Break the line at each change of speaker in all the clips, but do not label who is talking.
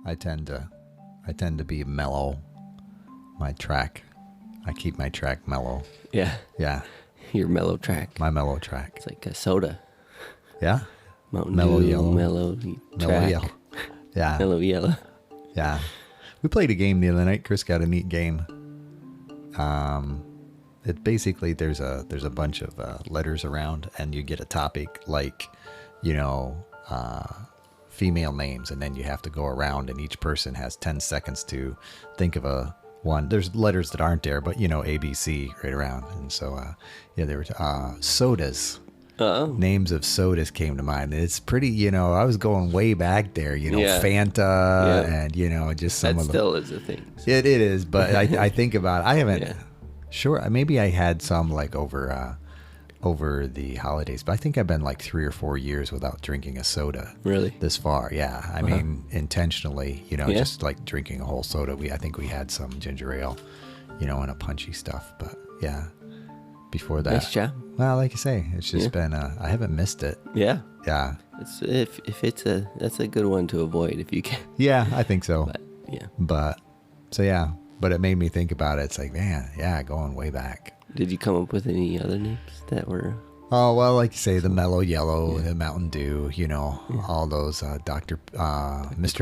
I tend to be mellow. My track. I keep my track mellow.
Yeah.
Yeah.
Your mellow track.
My mellow track.
It's like a soda.
Yeah.
Mountain
Mellow
Dew,
yellow.
mellow
Mellow
track.
yellow. Yeah.
Mellow yellow.
Yeah. We played a game the other night. Chris got a neat game. It basically there's a bunch of letters around, and you get a topic like, female names, and then you have to go around, and each person has 10 seconds to think of a one. There's letters that aren't there, but ABC right around, and so there were sodas. Names of sodas came to mind. It's pretty, I was going way back there,
Yeah.
Fanta, and just some
That
of the.
still is a thing.
It is, but I think about it. I haven't.
Yeah.
Sure, maybe I had some like over the holidays, but I think I've been like 3 or 4 years without drinking a soda.
Really?
This far, yeah. I mean, intentionally,
Yeah.
just like drinking a whole soda. I think we had some ginger ale, and a punchy stuff. But yeah, before that,
Nice job.
well, like you say, it's just been. I haven't missed it.
Yeah.
Yeah,
It's that's a good one to avoid if you can.
yeah, I think so.
But yeah.
But so yeah, but it made me think about it. It's like, man, yeah, going way back.
Did you come up with any other names that were?
Oh, well, like you say, the Mellow Yellow, the Mountain Dew, all those Mr.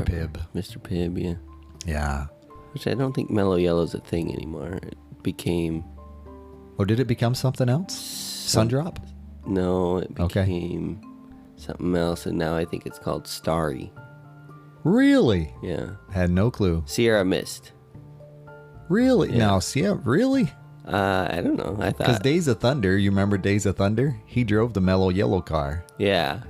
Pibb.
Mr. Pibb, yeah.
Yeah.
Which I don't think Mellow Yellow's a thing anymore. It became...
Oh, did it become something else? Sundrop?
No, it
Okay.
became something else, and now I think it's called Starry.
Really?
Yeah.
Had no clue.
Sierra Mist.
Really?
Yeah.
Now, see, really?
I don't know. I
Because
thought...
Days of Thunder, you remember Days of Thunder? He drove the Mellow Yellow car.
Yeah.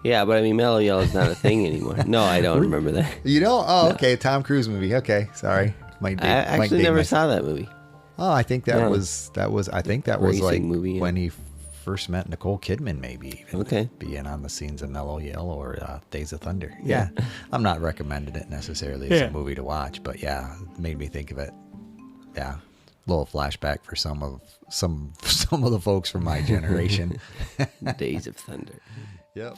Yeah, but I mean, Mellow Yellow's not a thing anymore. No, I don't remember that.
You know? Oh, okay. Tom Cruise movie. Okay. Sorry.
I actually never saw that movie.
Oh, I think that
Yeah.
was I think that was
Racing
like
movie, yeah.
when he first met Nicole Kidman, maybe. Even.
Okay.
Being on the scenes of Mellow Yellow or Days of Thunder. Yeah. I'm not recommending it necessarily as a movie to watch, but yeah, it made me think of it. Yeah. Little flashback for some of the folks from my generation.
Days of Thunder.
Yep.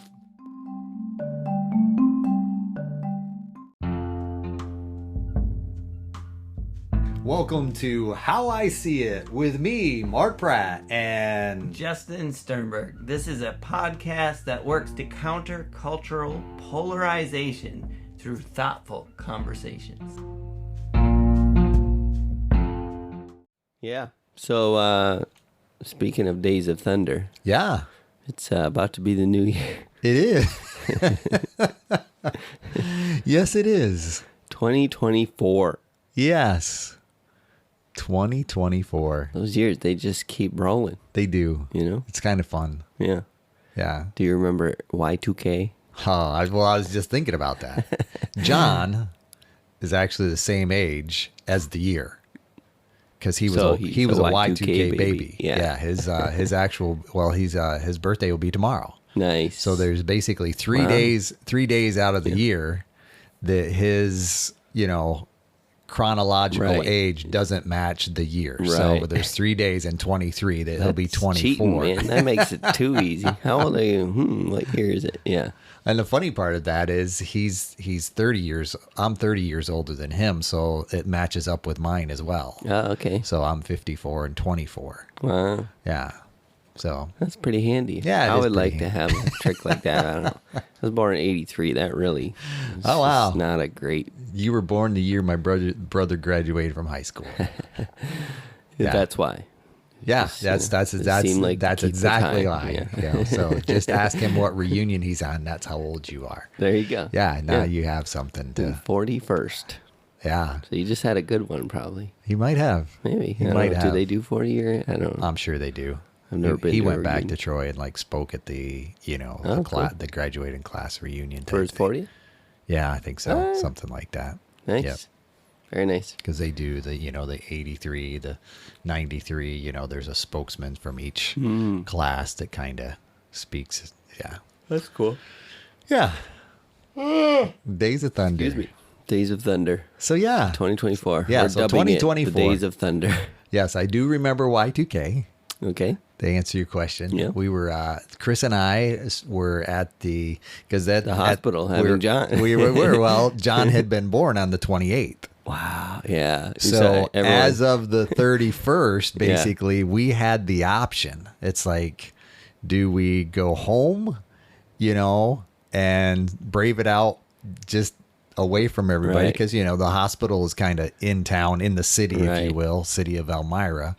Welcome to How I See It with me, Mark Pratt, and
Justin Sternberg. This is a podcast that works to counter cultural polarization through thoughtful conversations.
Yeah. So, speaking of Days of Thunder,
yeah,
it's about to be the new year.
it is. Yes, it is.
2024.
Yes. 2024.
Those years, they just keep rolling,
They do.
you know?
It's kind of fun.
Yeah.
Yeah.
Do you remember Y2K?
I was just thinking about that. John is actually the same age as the year. Because he was
So
he
he's
was
a
a
Y2K
Y2K baby.
baby. Yeah.
His actual his birthday will be tomorrow.
Nice.
So there's basically 3
Wow.
days out of the year that his, chronological
Right.
age doesn't match the year. So
Right.
there's 3 days in 23 that he'll be
That's
24.
cheating, man. That makes it too easy. How old are you? What year is it? Yeah.
And the funny part of that is he's 30 years. I'm 30 years older than him, so it matches up with mine as well.
Oh, okay.
So I'm 54 and 24.
Wow.
Yeah. So
That's pretty handy.
Yeah, it
I
is
would like
pretty
to have a trick like that. I don't know. I was born in 83. That really is
Oh, wow.
just not a great...
you were born the year my brother graduated from high school. Yeah.
That's why.
Yeah,
Just,
that's
it seemed like
that's
keep the
exactly
time,
why. So just ask him what reunion he's on. That's how old you are.
There you go.
Yeah, now you have something to.
41st.
Yeah,
So you just had a good one, probably.
he might have.
Maybe.
He
I don't
might
know.
have.
Do they do 40 year? I don't know.
I'm sure they do.
I've never been
He
to a
went back
reunion.
to Troy and like spoke at the
Oh, cool.
the graduating class reunion
For his
type thing.
40th?
Yeah, I think so.
Ah.
Something like that.
Nice.
Yep.
Very nice.
Because they do the the 83, the 93. There's a spokesman from each
Hmm.
class that kind of speaks. Yeah.
That's cool.
Yeah. Days of Thunder.
Excuse me. Days of Thunder.
So yeah.
2024.
Yeah,
We're
so
dubbing it
2024.
The Days of Thunder.
Yes, I do remember Y2K.
Okay.
To answer your question,
Yeah.
we were Chris and I were at the
hospital having John.
we were well. John had been born on the 28th.
Wow. Yeah.
So
everyone-
as of the 31st,
Yeah.
basically, we had the option. It's like, do we go home, and brave it out just away from everybody?
Right.
Because, the hospital is kind of in town, in the city, if you
Right.
will, city of Elmira.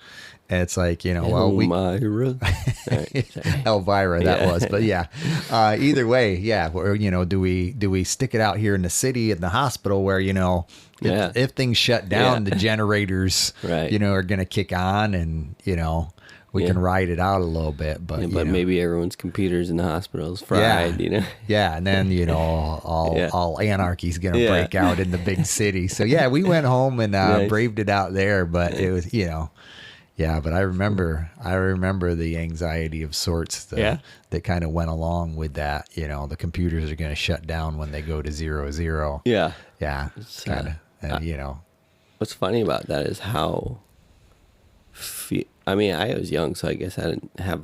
And it's like, well, we
Elmira. Sorry.
Elvira, that
Yeah.
was, but yeah. Either way, yeah. Or do we stick it out here in the city in the hospital where
Yeah.
if things shut down,
Yeah.
the generators,
Right.
are going to kick on, and we
Yeah.
can ride it out a little bit. But
Yeah, but maybe everyone's computers in the hospitals fried.
yeah, and then all
Yeah.
all anarchy's going to
Yeah.
break out in the big city. So yeah, we went home and
Nice.
braved it out there, but it was Yeah, but I remember the anxiety of sorts that kind of went along with that. The computers are going to shut down when they go to 0-0.
Yeah.
Yeah,
It's,
kind of, and
What's funny about that is how. I mean, I was young, so I guess I didn't have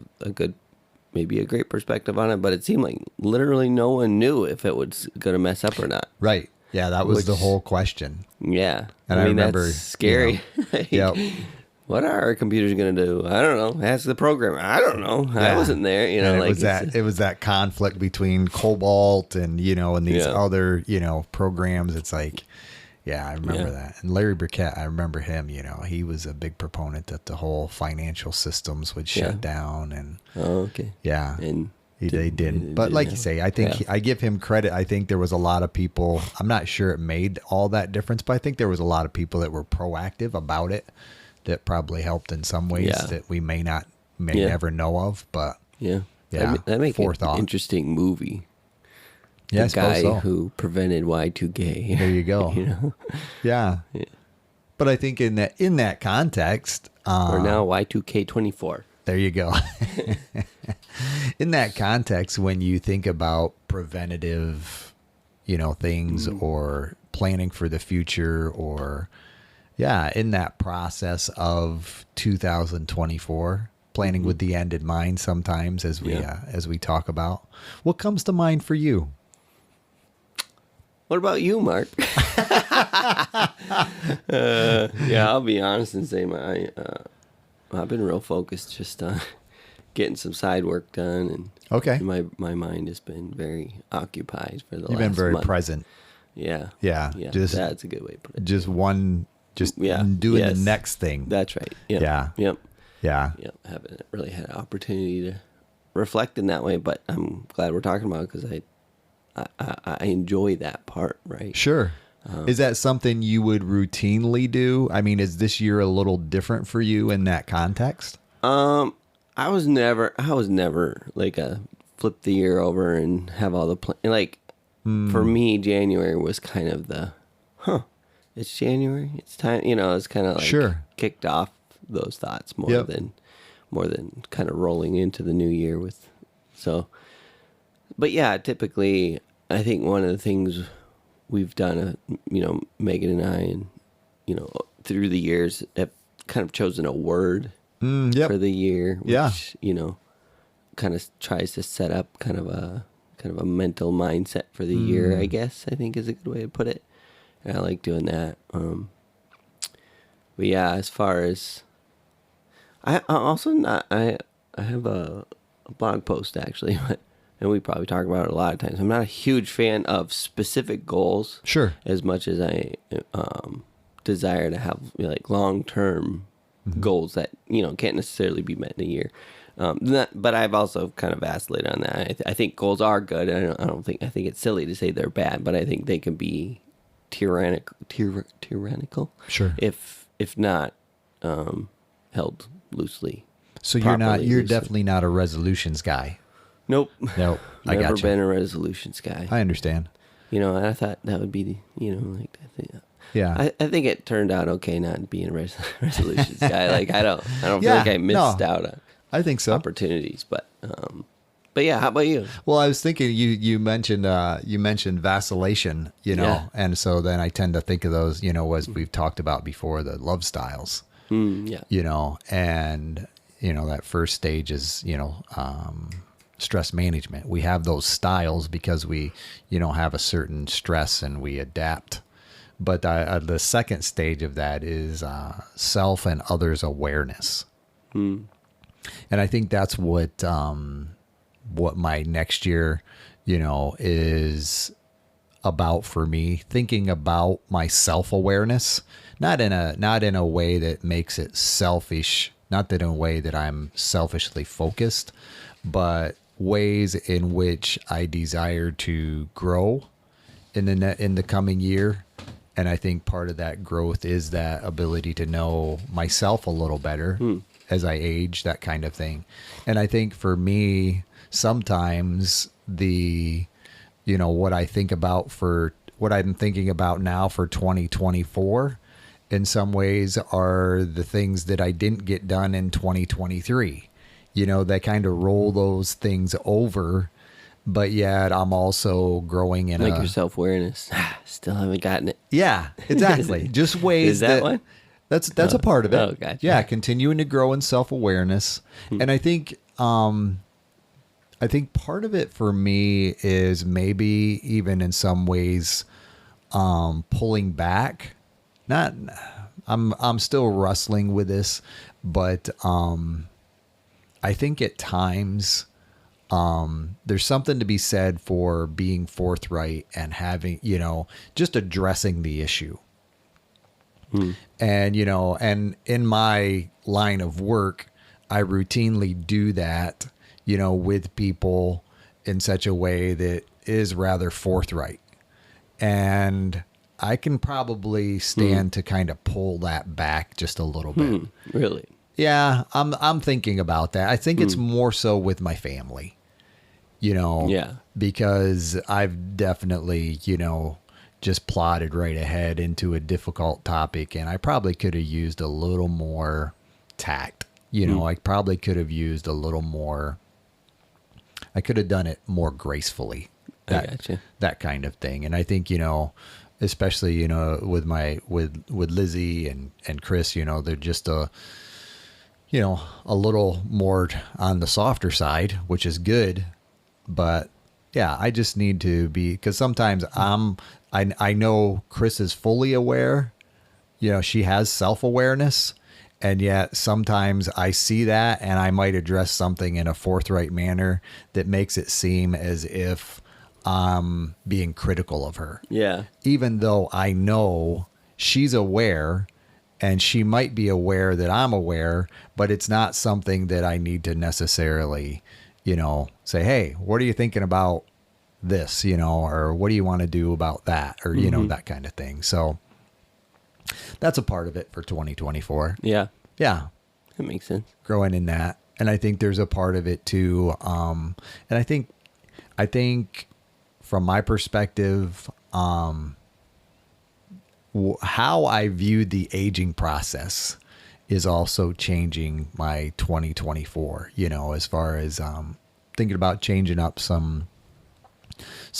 maybe a great perspective on it. But it seemed like literally no one knew if it was going to mess up or not.
right. Yeah, that was the
Which-
whole question.
Yeah,
And I remember,
that's scary. Like,
Yep.
What are our computers going to do? I don't know. Ask the programmer. I don't know. I
Yeah.
wasn't there.
And
Like
it was that conflict between Cobalt and and these
Yeah.
other programs. It's like, yeah, I remember
Yeah.
that. And Larry Burkett, I remember him. He was a big proponent that the whole financial systems would shut
Yeah.
down, and
Oh, okay.
yeah,
And
they didn't.
it
But
didn't
like you
have-
say, I think
yeah.
I give him credit. I think there was a lot of people. I'm not sure it made all that difference, but I think there was a lot of people that were proactive about it. That probably helped in some ways
Yeah.
that we may
Yeah.
never know of. But
Yeah.
Yeah,
That make an
forethought.
interesting movie.
yeah, I
The
suppose
guy
so.
who prevented Y2K.
There you go.
You know?
Yeah. But I think in that context,
Or now Y2K24.
there you go. In that context, when you think about preventative, things or planning for the future, or in that process of 2024, planning with the end in mind. Sometimes, as we talk about, what comes to mind for you?
What about you, Mark? Yeah, I'll be honest and say I've been real focused just on getting some side work done, and
Okay.
my mind has been very occupied for the last
You've been very
month.
present.
Yeah.
Yeah.
Yeah.
Just
That's a good way to put it.
doing
Yes.
the next thing.
That's right. Yep.
Yeah.
Yep.
Yeah.
Yep. Haven't really had an opportunity to reflect in that way, but I'm glad we're talking about it because I enjoy that part, right?
Sure. Is that something you would routinely do? I mean, is this year a little different for you in that context?
I was never like a flip the year over and have all the like. For me, January was kind of it's January, it's time. It's kind of like
Sure.
kicked off those thoughts more
Yep.
than kind of rolling into the new year with. So, but yeah, typically, I think one of the things we've done, Megan and I, and through the years, have kind of chosen a word
Yep.
for the year, which,
Yeah.
kind of tries to set up kind of a mental mindset for the year, I guess, I think is a good way to put it. And I like doing that. But yeah, as far as I also not I have a blog post actually, and we probably talk about it a lot of times. I'm not a huge fan of specific goals,
Sure.
as much as I desire to have like long-term goals that can't necessarily be met in a year. But I've also kind of vacillated on that. I think goals are good. I think it's silly to say they're bad, but I think they can be tyrannical.
Sure.
If not held loosely.
So
properly,
you're
loosely.
definitely not a resolutions guy.
Nope.
No, I
Never
got you.
been a resolutions guy.
I understand.
And I thought that would be like I think.
Yeah.
I think it turned out okay not being a resolutions guy. Like I don't feel
Yeah,
like I missed
no.
out on
I think so.
opportunities, but yeah, how about you?
Well, I was thinking you mentioned vacillation,
Yeah.
and so then I tend to think of those, as we've talked about before, the love styles,
Yeah.
and that first stage is, stress management. We have those styles because we, have a certain stress and we adapt. But the second stage of that is self and others awareness. And I think that's what my next year, is about for me. Thinking about my self-awareness, not in a way that makes it selfish, not that in a way that I'm selfishly focused, but ways in which I desire to grow in the coming year. And I think part of that growth is that ability to know myself a little better as I age, that kind of thing. And I think for me, sometimes what I'm thinking about now for 2024 in some ways are the things that I didn't get done in 2023. They kind of roll those things over, but yet I'm also growing in
Like your self-awareness. Still haven't gotten it.
Yeah, exactly. Just ways
Is that one?
That's a part of it.
Oh, gotcha.
Yeah, continuing to grow in self-awareness. And I think part of it for me is maybe even in some ways pulling back. I'm still wrestling with this, but I think at times there's something to be said for being forthright and having, just addressing the issue. And, and in my line of work, I routinely do that, with people in such a way that is rather forthright. And I can probably stand to kind of pull that back just a little bit.
Really?
Yeah, I'm thinking about that. I think it's more so with my family,
Yeah.
because I've definitely, just plodded right ahead into a difficult topic, and I probably could have used a little more tact. I probably could have used a little more. I could have done it more gracefully.
I gotcha.
That kind of thing. And I think, especially, with Lizzie and Chris, they're just a little more on the softer side, which is good. But yeah, I just need to be, because sometimes I know Chris is fully aware, she has self-awareness, and yet sometimes I see that and I might address something in a forthright manner that makes it seem as if I'm being critical of her.
Yeah.
Even though I know she's aware and she might be aware that I'm aware, but it's not something that I need to necessarily, say, hey, what are you thinking about this, or what do you want to do about that, or, that kind of thing. So that's a part of it for 2024.
Yeah.
Yeah.
That makes sense.
Growing in that. And I think there's a part of it too. And I think from my perspective, how I viewed the aging process is also changing my 2024, as far as thinking about changing up some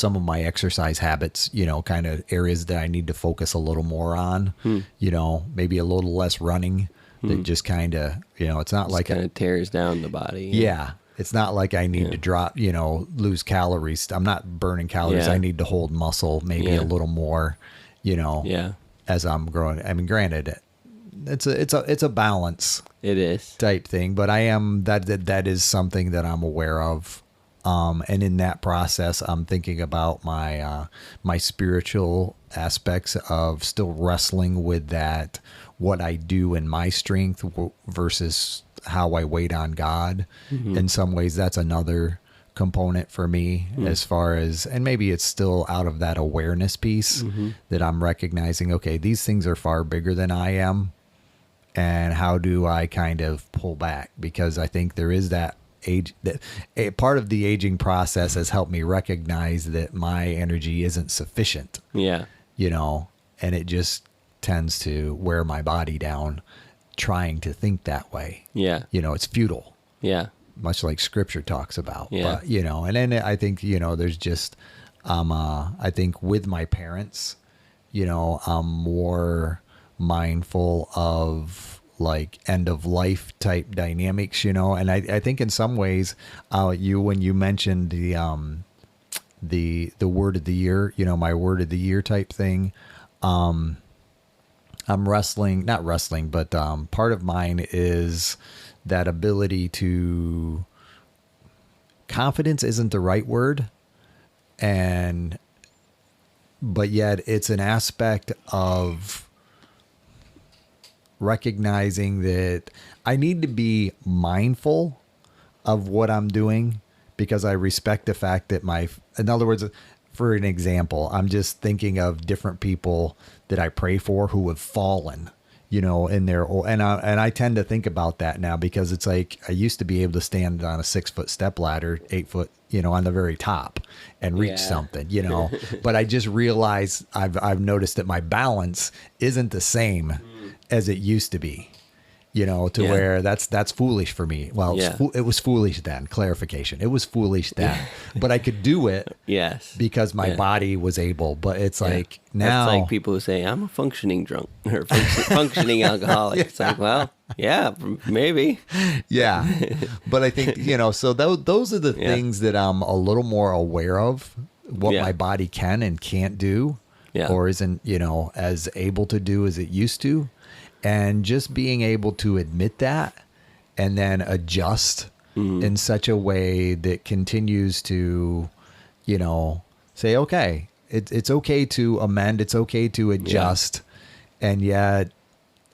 of my exercise habits, kind of areas that I need to focus a little more on, maybe a little less running that just kind of, it's not like
kind of tears down the body.
Yeah. It's not like I need to drop, lose calories. I'm not burning calories.
Yeah.
I need to hold muscle maybe a little more, as I'm growing. I mean, granted, it's a balance.
It is.
Type thing, but I am that is something that I'm aware of. And in that process, I'm thinking about my spiritual aspects of still wrestling with that, what I do in my strength versus how I wait on God. In some ways, that's another component for me as far as, and maybe it's still out of that awareness piece that I'm recognizing, okay, these things are far bigger than I am. And how do I kind of pull back? Because I think there is that that a part of the aging process has helped me recognize that my energy isn't sufficient.
Yeah.
And it just tends to wear my body down trying to think that way.
Yeah.
It's futile.
Yeah.
Much like scripture talks about.
Yeah.
But, and then I think, there's just, I think with my parents, I'm more mindful of like end of life type dynamics, and I think in some ways, when you mentioned the word of the year, my word of the year type thing, I'm not wrestling, but part of mine is that ability to, confidence isn't the right word, but yet it's an aspect of recognizing that I need to be mindful of what I'm doing, because I respect the fact that in other words, for an example, I'm just thinking of different people that I pray for who have fallen, in their, and I tend to think about that now, because it's like, I used to be able to stand on a 6-foot step ladder, 8 foot, on the very top and reach something, but I just realized I've noticed that my balance isn't the same as it used to be, where that's foolish for me. Well, it was foolish then. Clarification. It was foolish then, but I could do it because my body was able. But it's like now,
it's like people who say I'm a functioning drunk or functioning alcoholic. It's like, well, yeah, maybe.
Yeah. But I think, so those are the things that I'm a little more aware of, what my body can and can't do, or isn't, as able to do as it used to. And just being able to admit that and then adjust in such a way that continues to, say, okay, it's okay to amend. It's okay to adjust. And yet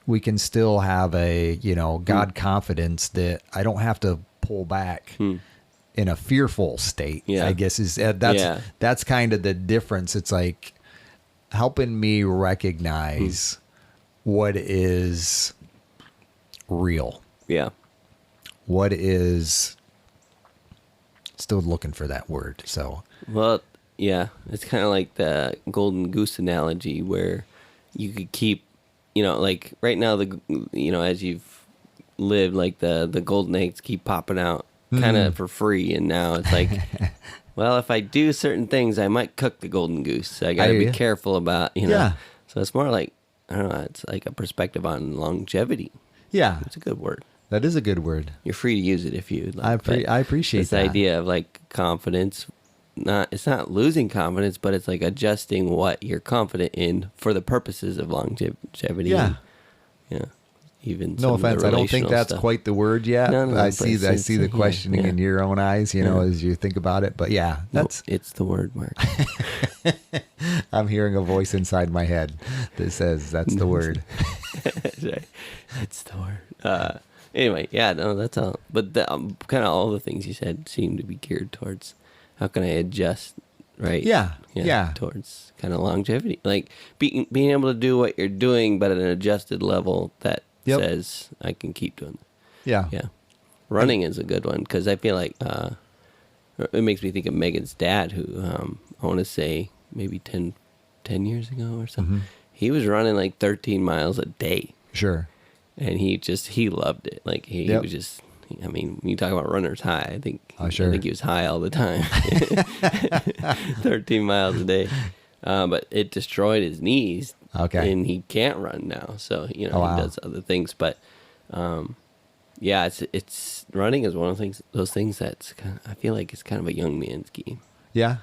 we can still have a, God confidence that I don't have to pull back in a fearful state, I guess that's kind of the difference. It's like helping me recognize what is real.
Yeah.
What is, still looking for that word. So,
well, yeah, it's kind of like the golden goose analogy where you could keep, like right now, as you've lived, like the golden eggs keep popping out kind of for free. And now it's like, well, if I do certain things, I might cook the golden goose. So I got to be careful about, So it's more like, I don't know, it's like a perspective on longevity.
Yeah.
It's a good word.
That is a good word.
You're free to use it if you'd like.
I appreciate
this
that.
idea of like confidence. It's not losing confidence, but it's like adjusting what you're confident in for the purposes of longevity.
Yeah.
Yeah. Even
no offense, I don't think that's
stuff.
Quite the word yet.
No,
I see the questioning in your own eyes, as you think about it. But
it's the word, Mark.
I'm hearing a voice inside my head that says that's the word.
That's right. It's the word. Anyway, that's all. But kind of all the things you said seem to be geared towards how can I adjust, right?
Yeah.
Towards kind of longevity, like being able to do what you're doing, but at an adjusted level that says I can keep doing it. Yeah. Running is a good one because I feel like it makes me think of Megan's dad, who I want to say maybe 10 years ago or something. Mm-hmm. He was running like 13 miles a day.
Sure.
And he loved it. Like he was just, I mean, when you talk about runner's high, I think he was high all the time. 13 miles a day. But it destroyed his knees.
Okay.
And he can't run now. So, he does other things. But, it's running is one of those things that's I feel like it's kind of a young man's game.
Yeah.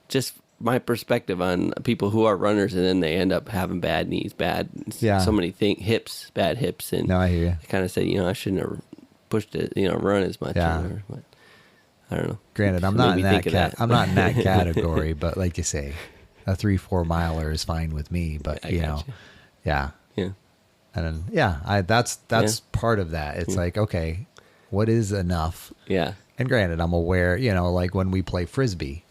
Just my perspective on people who are runners and then they end up having bad knees, so many things, bad hips. And
no, I hear you.
I kind of said, I shouldn't have pushed it, run as much.
Yeah.
But I don't know.
Granted, I'm not in I'm not in that category, but like you say, a 3-4 miler is fine with me. But yeah. And then, that's part of that. It's like, okay, what is enough?
Yeah.
And granted, I'm aware, like when we play Frisbee,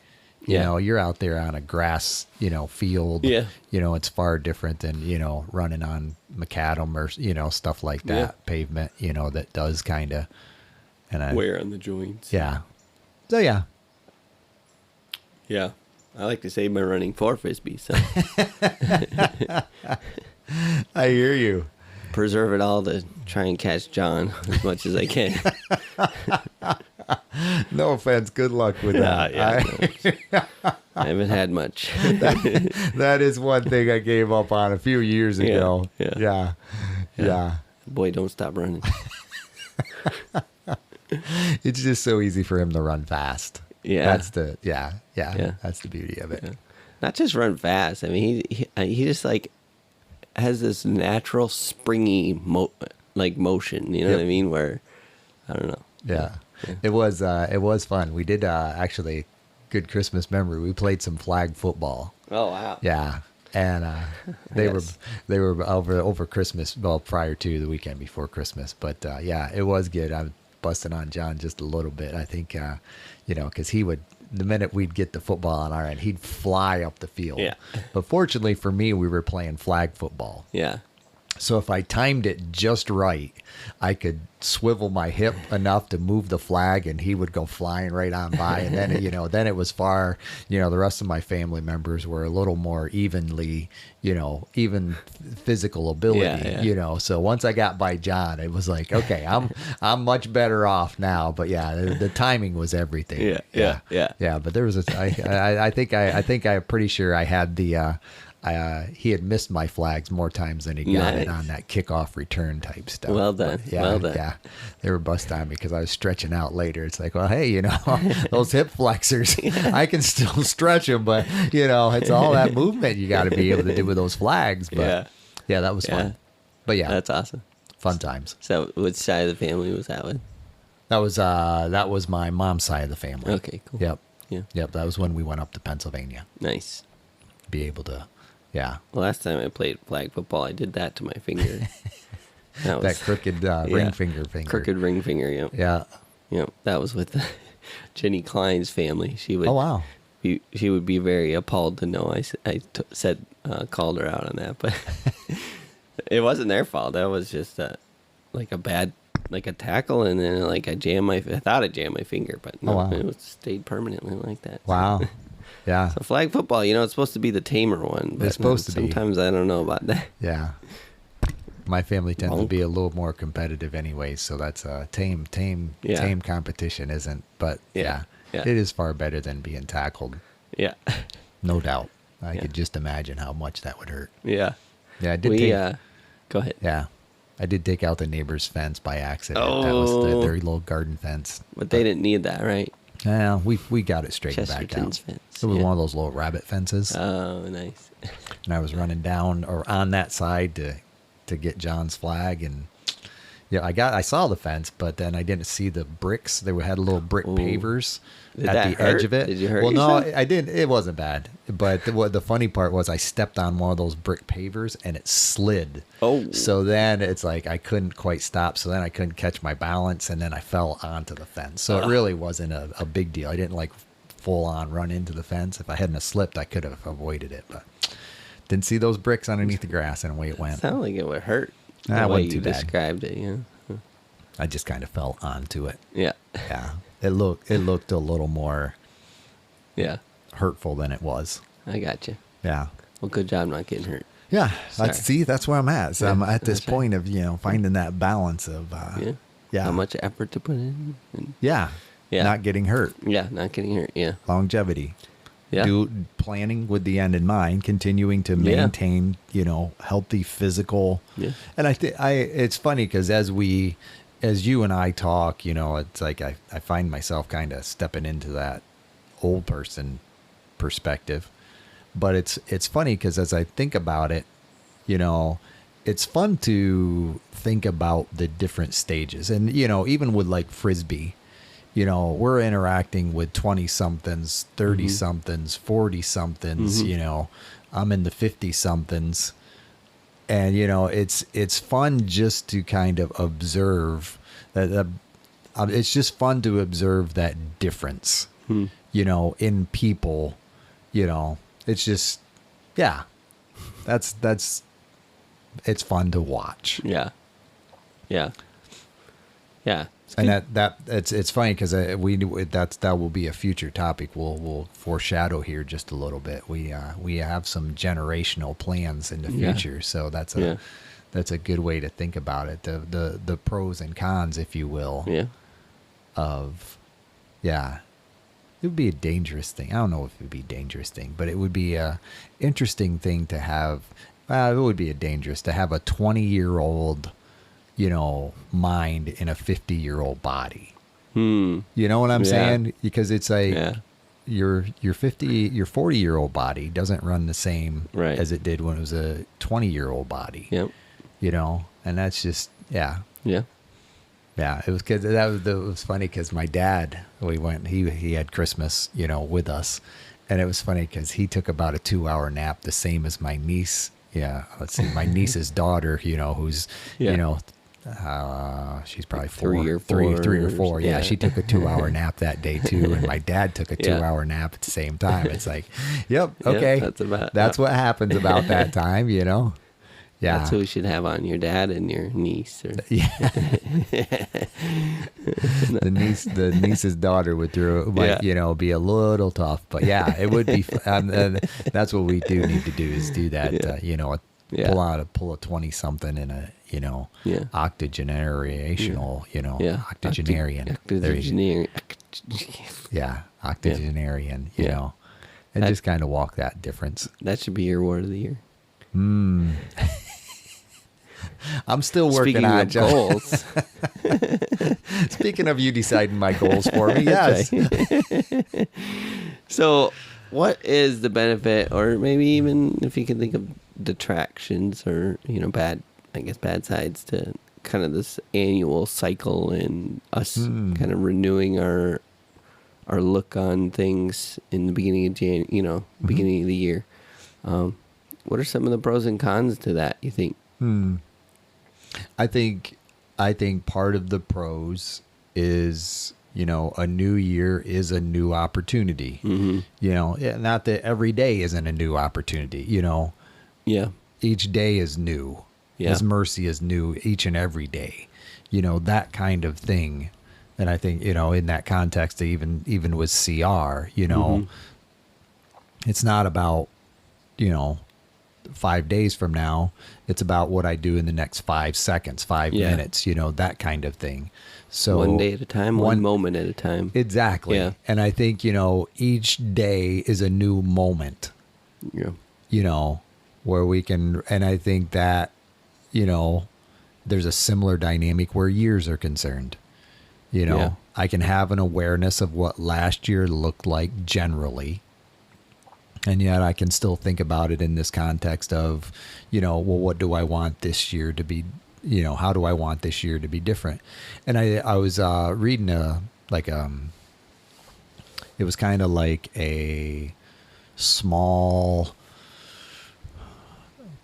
you're out there on a grass, field, it's far different than, running on macadam or, stuff like that, pavement, that does kind of,
wear on the joints.
Yeah. So, yeah.
Yeah. I like to save my running for Frisbee, so.
I hear you.
Preserve it all to try and catch John as much as I can.
No offense. Good luck with that.
I haven't had much.
That is one thing I gave up on a few years ago.
Yeah. Boy, don't stop running.
It's just so easy for him to run fast.
Yeah.
That's the yeah.
Yeah.
That's the beauty of it.
Yeah. Not just run fast. I mean, he just like has this natural springy motion. You know
Yep.
what I mean? Where I don't know.
Yeah.
Yeah.
It was fun. We did actually good Christmas memory. We played some flag football.
Oh wow.
Yeah. And they
Yes.
were over Christmas, well, prior to the weekend before Christmas. But yeah, it was good. I was busting on John just a little bit. I think because he would, the minute we'd get the football on our end, he'd fly up the field.
Yeah.
But fortunately for me, we were playing flag football.
Yeah.
So if I timed it just right, I could swivel my hip enough to move the flag, and he would go flying right on by. And then, then it was far. The rest of my family members were a little more evenly, even physical ability.
Yeah.
So once I got by John, it was like, okay, I'm much better off now. But yeah, the timing was everything.
Yeah.
Yeah. But there was I think I'm pretty sure I had the. He had missed my flags more times than he got it
Nice.
on that kickoff return type stuff.
Well done.
But yeah,
Well done.
yeah. They were bust on me because I was stretching out later. It's like, well, hey, those hip flexors, I can still stretch them, but it's all that movement you got to be able to do with those flags. But yeah, that was
Yeah.
fun. But yeah,
That's awesome.
fun times.
So, which side of the family was that with?
That was my mom's side of the family.
Okay, cool.
Yep.
Yeah.
Yep. That was when we went up to Pennsylvania.
Nice.
Be able to, yeah.
The last time I played flag football, I did that to my finger.
That crooked ring finger.
Crooked ring finger. Yep.
Yeah.
Yep. That was with Jenny Klein's family. She would.
Oh, wow.
She would be very appalled to know called her out on that, but it wasn't their fault. That was just like a tackle, and then I thought I jammed my finger, but no,
Oh, wow.
it stayed permanently like that.
Wow. Yeah.
So flag football, it's supposed to be the tamer one. But
It's supposed to be.
Sometimes I don't know about that.
Yeah. My family tends to
Bonk.
be a little more competitive anyway, so that's tame competition isn't, but
Yeah. Yeah.
it is far better than being tackled,
Yeah.
no doubt. I
Yeah.
could just imagine how much that would hurt.
Yeah.
Yeah, I did
Go ahead.
yeah. I did take out the neighbor's fence by accident. That was their little garden fence.
But they didn't need that, right?
Yeah, we got it straightened back
Chesterton's
out.
fence.
It was
yeah.
one of those little rabbit fences.
Oh, nice.
And I was running down or on that side to get John's flag, and I saw the fence, but then I didn't see the bricks. They had little brick
Ooh.
pavers
Did
at
that
the edge
hurt?
of it.
Did you hurt
Well, no,
yourself?
I didn't. It wasn't bad, but the funny part was I stepped on one of those brick pavers and it slid.
Oh.
So then it's like I couldn't quite stop. So then I couldn't catch my balance, and then I fell onto the fence. So it really wasn't a big deal. I didn't full on run into the fence. If I hadn't have slipped, I could have avoided it, but didn't see those bricks underneath the grass, and away it went.
Sounded like it would hurt.
Nah,
The
it
way
wasn't
you
too bad.
described it,
I just kind of fell onto it.
Yeah.
Yeah, it looked a little more
Yeah.
hurtful than it was.
I got you.
Yeah,
Well, good job not getting hurt.
yeah.
Sorry.
That's where I'm at. So
Yeah,
I'm at this
that's right.
point of finding that balance of
Yeah.
yeah,
How much effort to put in. And,
yeah,
Yeah.
not getting hurt,
yeah, not getting hurt. Yeah.
longevity.
Yeah.
Planning with the end in mind, continuing to
Yeah.
maintain, healthy physical.
Yeah.
And it's funny because as you and I talk, it's like I find myself kind of stepping into that old person perspective. But it's funny because as I think about it, it's fun to think about the different stages. And, even with Frisbee, we're interacting with 20 somethings, 30 somethings, 40 somethings, I'm in the 50 somethings. And, it's fun just to kind of observe that. It's just fun to observe that difference, in people, it's just, yeah, it's fun to watch.
Yeah. Yeah. Yeah.
And it's funny because that will be a future topic. We'll foreshadow here just a little bit. We have some generational plans in the
Yeah.
future, so that's
Yeah.
a good way to think about it. The pros and cons, if you will,
Yeah.
of it would be a dangerous thing. I don't know if it would be a dangerous thing, but it would be a interesting thing to have. It would be to have a 20-year-old mind in a 50-year-old body.
Hmm.
You know what I'm
Yeah.
saying? Because it's like
Yeah.
your 40-year-old body doesn't run the same
Right.
as it did when it was a 20-year-old body.
Yep.
And that's just, yeah.
Yeah.
Yeah, it was because it was funny because my dad, he had Christmas, with us, and it was funny because he took about a 2-hour nap, the same as my niece. Yeah, let's see, my niece's daughter, who's,
Yeah.
she's probably
3 or
3
4.
or 4. Yeah,
Yeah.
she took a 2-hour nap that day too, and my dad took a
Yeah.
2-hour nap at the same time. It's like, yep, okay,
that's
what happens about that time, Yeah,
That's who we should have on, your dad and your niece. Or,
yeah. the niece's daughter might be a little tough, but yeah, it would be. That's what we do need to do is do that.
Yeah.
Pull a 20-something in a
Yeah.
octogenarian. Octogenarian. There you go. Yeah, octogenarian. And
That-
just kind of walk that difference.
That should be your word of the year.
I'm still working
Speaking
on
of
it, John.
goals.
Speaking of you deciding my goals for me, yes.
So, what is the benefit, or maybe even if you can think of detractions or bad sides to kind of this annual cycle and us kind of renewing our look on things in the beginning of beginning of the year. What are some of the pros and cons to that, you think?
I think part of the pros is, a new year is a new opportunity. Not that every day isn't a new opportunity,
Yeah.
each day is new.
Yeah.
His mercy is new each and every day, that kind of thing. And I think, in that context, even with CR, it's not about, 5 days from now. It's about what I do in the next 5 seconds, 5
Yeah.
minutes, that kind of thing. So
One day at a time, one moment at a time.
Exactly.
Yeah.
And I think, each day is a new moment,
Yeah.
where we can, and I think that, there's a similar dynamic where years are concerned.
Yeah.
I can have an awareness of what last year looked like generally. And yet I can still think about it in this context of, well, what do I want this year to be? How do I want this year to be different? And I was reading it was kind of like a small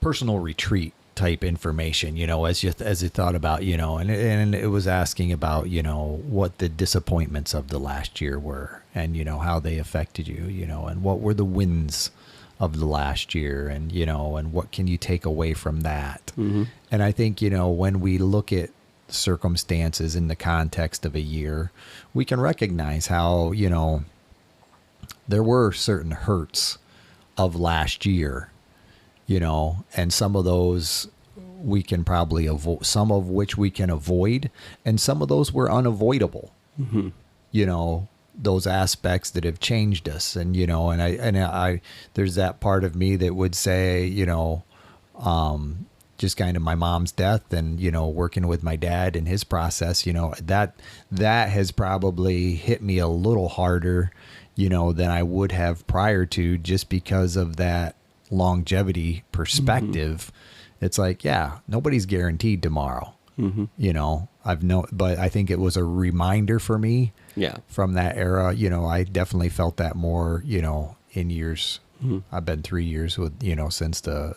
personal retreat type information, as you thought about, and it was asking about, what the disappointments of the last year were and, how they affected you, and what were the wins of the last year and, and what can you take away from that?
Mm-hmm.
And I think, when we look at circumstances in the context of a year, we can recognize how, there were certain hurts of last year, and some of those we can probably avoid, some of which we can avoid, and some of those were unavoidable.
Mm-hmm.
Those aspects that have changed us, and I there's that part of me that would say, just kind of my mom's death and, working with my dad and his process, that has probably hit me a little harder, than I would have prior to, just because of that longevity perspective. Mm-hmm. It's like, yeah, nobody's guaranteed tomorrow. Mm-hmm. But I think it was a reminder for me.
Yeah.
From that era, I definitely felt that more, in years. Mm-hmm. I've been 3 years with, since the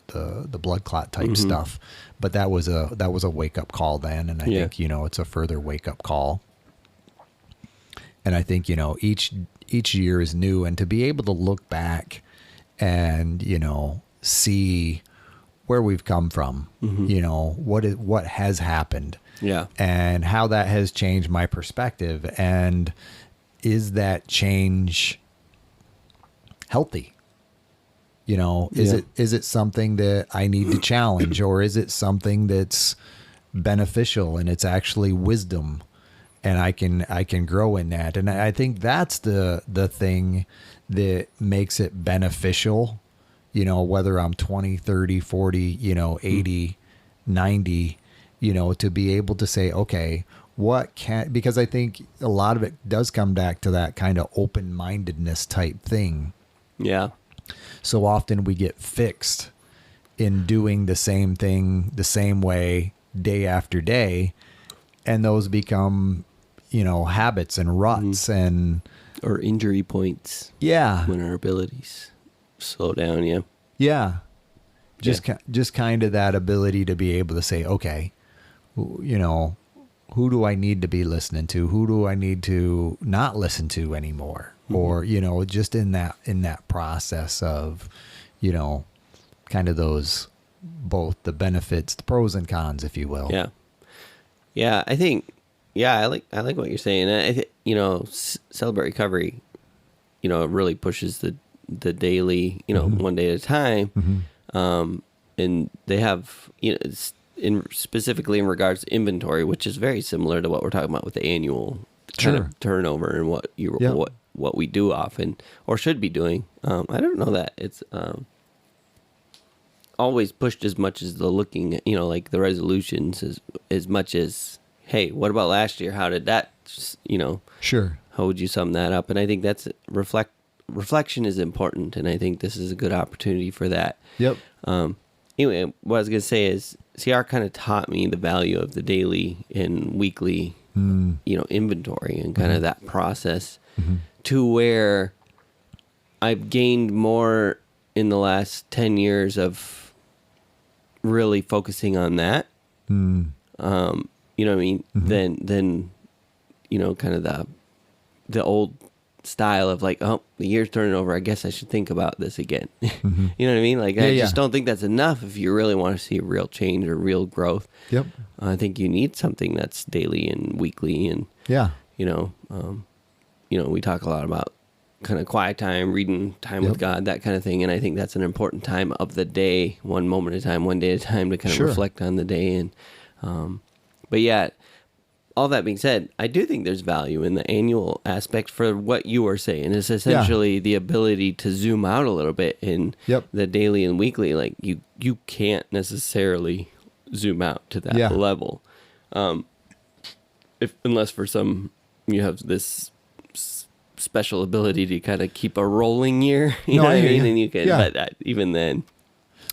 blood clot type
mm-hmm.
stuff, but that was a wake up call then. And I think, it's a further wake up call. And I think, each year is new, and to be able to look back and, see where we've come from, mm-hmm. What has happened, and how that has changed my perspective, and is that change healthy? Is it something that I need to challenge, or is it something that's beneficial and it's actually wisdom, and I can grow in that? And I think that's the thing that makes it beneficial. Whether I'm 20, 30, 40, 80, 90, to be able to say, okay, because I think a lot of it does come back to that kind of open-mindedness type thing.
Yeah.
So often we get fixed in doing the same thing the same way day after day, and those become, habits and ruts and
or injury points.
Yeah.
When our abilities slow down. Yeah.
Yeah. Just kind of that ability to be able to say, okay, who do I need to be listening to? Who do I need to not listen to anymore? Or, just in that process of, kind of those, both the benefits, the pros and cons, if you will.
Yeah. Yeah. I think, I like what you're saying. I think, Celebrate Recovery, it really pushes the daily, one day at a time. And they have, specifically in regards to inventory, which is very similar to what we're talking about with the annual kind of turnover and what we do often or should be doing. I don't know that it's always pushed as much as the looking, like the resolutions as much as, hey, what about last year? How did that,
Sure.
How would you sum that up? And I think that's reflection is important, and I think this is a good opportunity for that.
Yep.
Anyway, what I was going to say is CR kind of taught me the value of the daily and weekly, inventory and kind of that process to where I've gained more in the last 10 years of really focusing on that. You know what I mean? Then kind of the old style of like, oh, the year's turning over, I guess I should think about this again. You know what I mean? Like, I just don't think that's enough if you really want to see real change or real growth.
Yep.
I think you need something that's daily and weekly and, we talk a lot about kind of quiet time, reading time with God, that kind of thing. And I think that's an important time of the day, one moment at a time, one day at a time to kind of reflect on the day. And, but yeah, all that being said, I do think there's value in the annual aspect for what you were saying. It's essentially the ability to zoom out a little bit in the daily and weekly. Like you can't necessarily zoom out to that level. Unless for some, you have this special ability to kind of keep a rolling year, you know what I mean? And you can, but even then.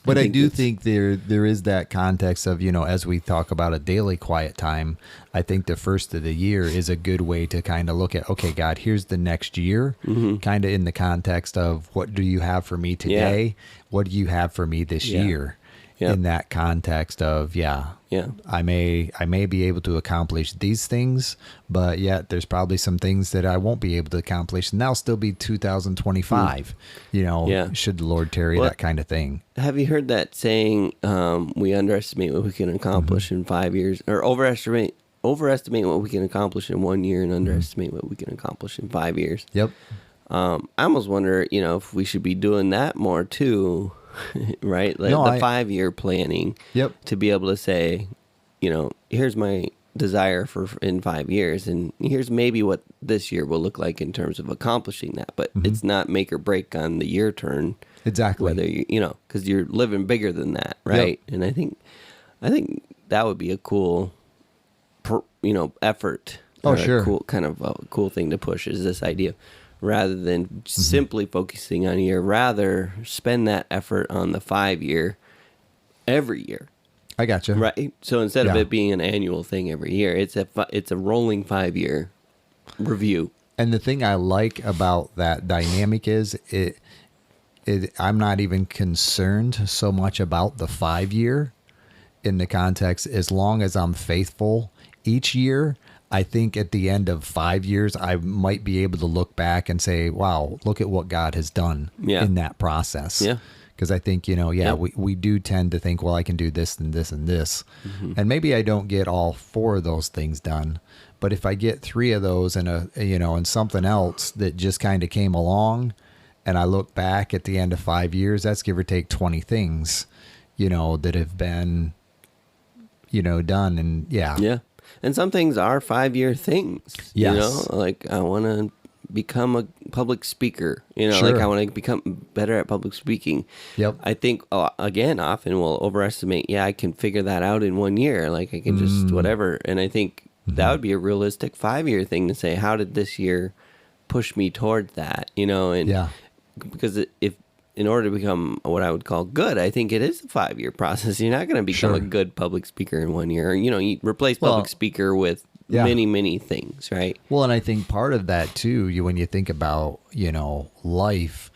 But I do think there is that context of, as we talk about a daily quiet time, I think the first of the year is a good way to kind of look at, okay, God, here's the next year, kind of in the context of what do you have for me today? Yeah. What do you have for me this year? Yep. In that context of, I may be able to accomplish these things, but yet there's probably some things that I won't be able to accomplish, and that'll still be 2025, should the Lord tarry, that kind of thing.
Have you heard that saying, we underestimate what we can accomplish in 5 years, or overestimate what we can accomplish in 1 year and underestimate what we can accomplish in 5 years?
Yep.
I almost wonder, if we should be doing that more too. Right? Like the 5-year planning to be able to say, here's my desire for in 5 years, and here's maybe what this year will look like in terms of accomplishing that. But it's not make or break on the year turn.
Exactly.
Whether because you're living bigger than that, right? And I think that would be a cool, effort.
Oh, sure.
A cool kind of a cool thing to push is this idea. Rather than simply focusing on a year, rather spend that effort on the 5-year every year.
I gotcha.
Right. So instead of it being an annual thing every year, it's a rolling 5-year review.
And the thing I like about that dynamic is I'm not even concerned so much about the 5-year in the context, as long as I'm faithful each year. I think at the end of 5 years, I might be able to look back and say, wow, look at what God has done in that process. Yeah. Because I think, we do tend to think, well, I can do this and this and this. And maybe I don't get all 4 of those things done. But if I get 3 of those and and something else that just kind of came along, and I look back at the end of 5 years, that's give or take 20 things, that have been, done. And
Yeah. And some things are 5-year things.
Yes.
Like I want to become a public speaker.
Sure.
Like I want to better at public speaking.
Yep.
I think, again, often we'll overestimate, I can figure that out in 1 year. Like I can just whatever. And I think that would be a realistic 5-year thing to say, how did this year push me towards that? And
Yeah.
because if in order to become what I would call good, I think it is a 5-year process. You're not going to become a good public speaker in 1 year. You replace public speaker with many, many things, right?
Well, and I think part of that too, when you think about, life,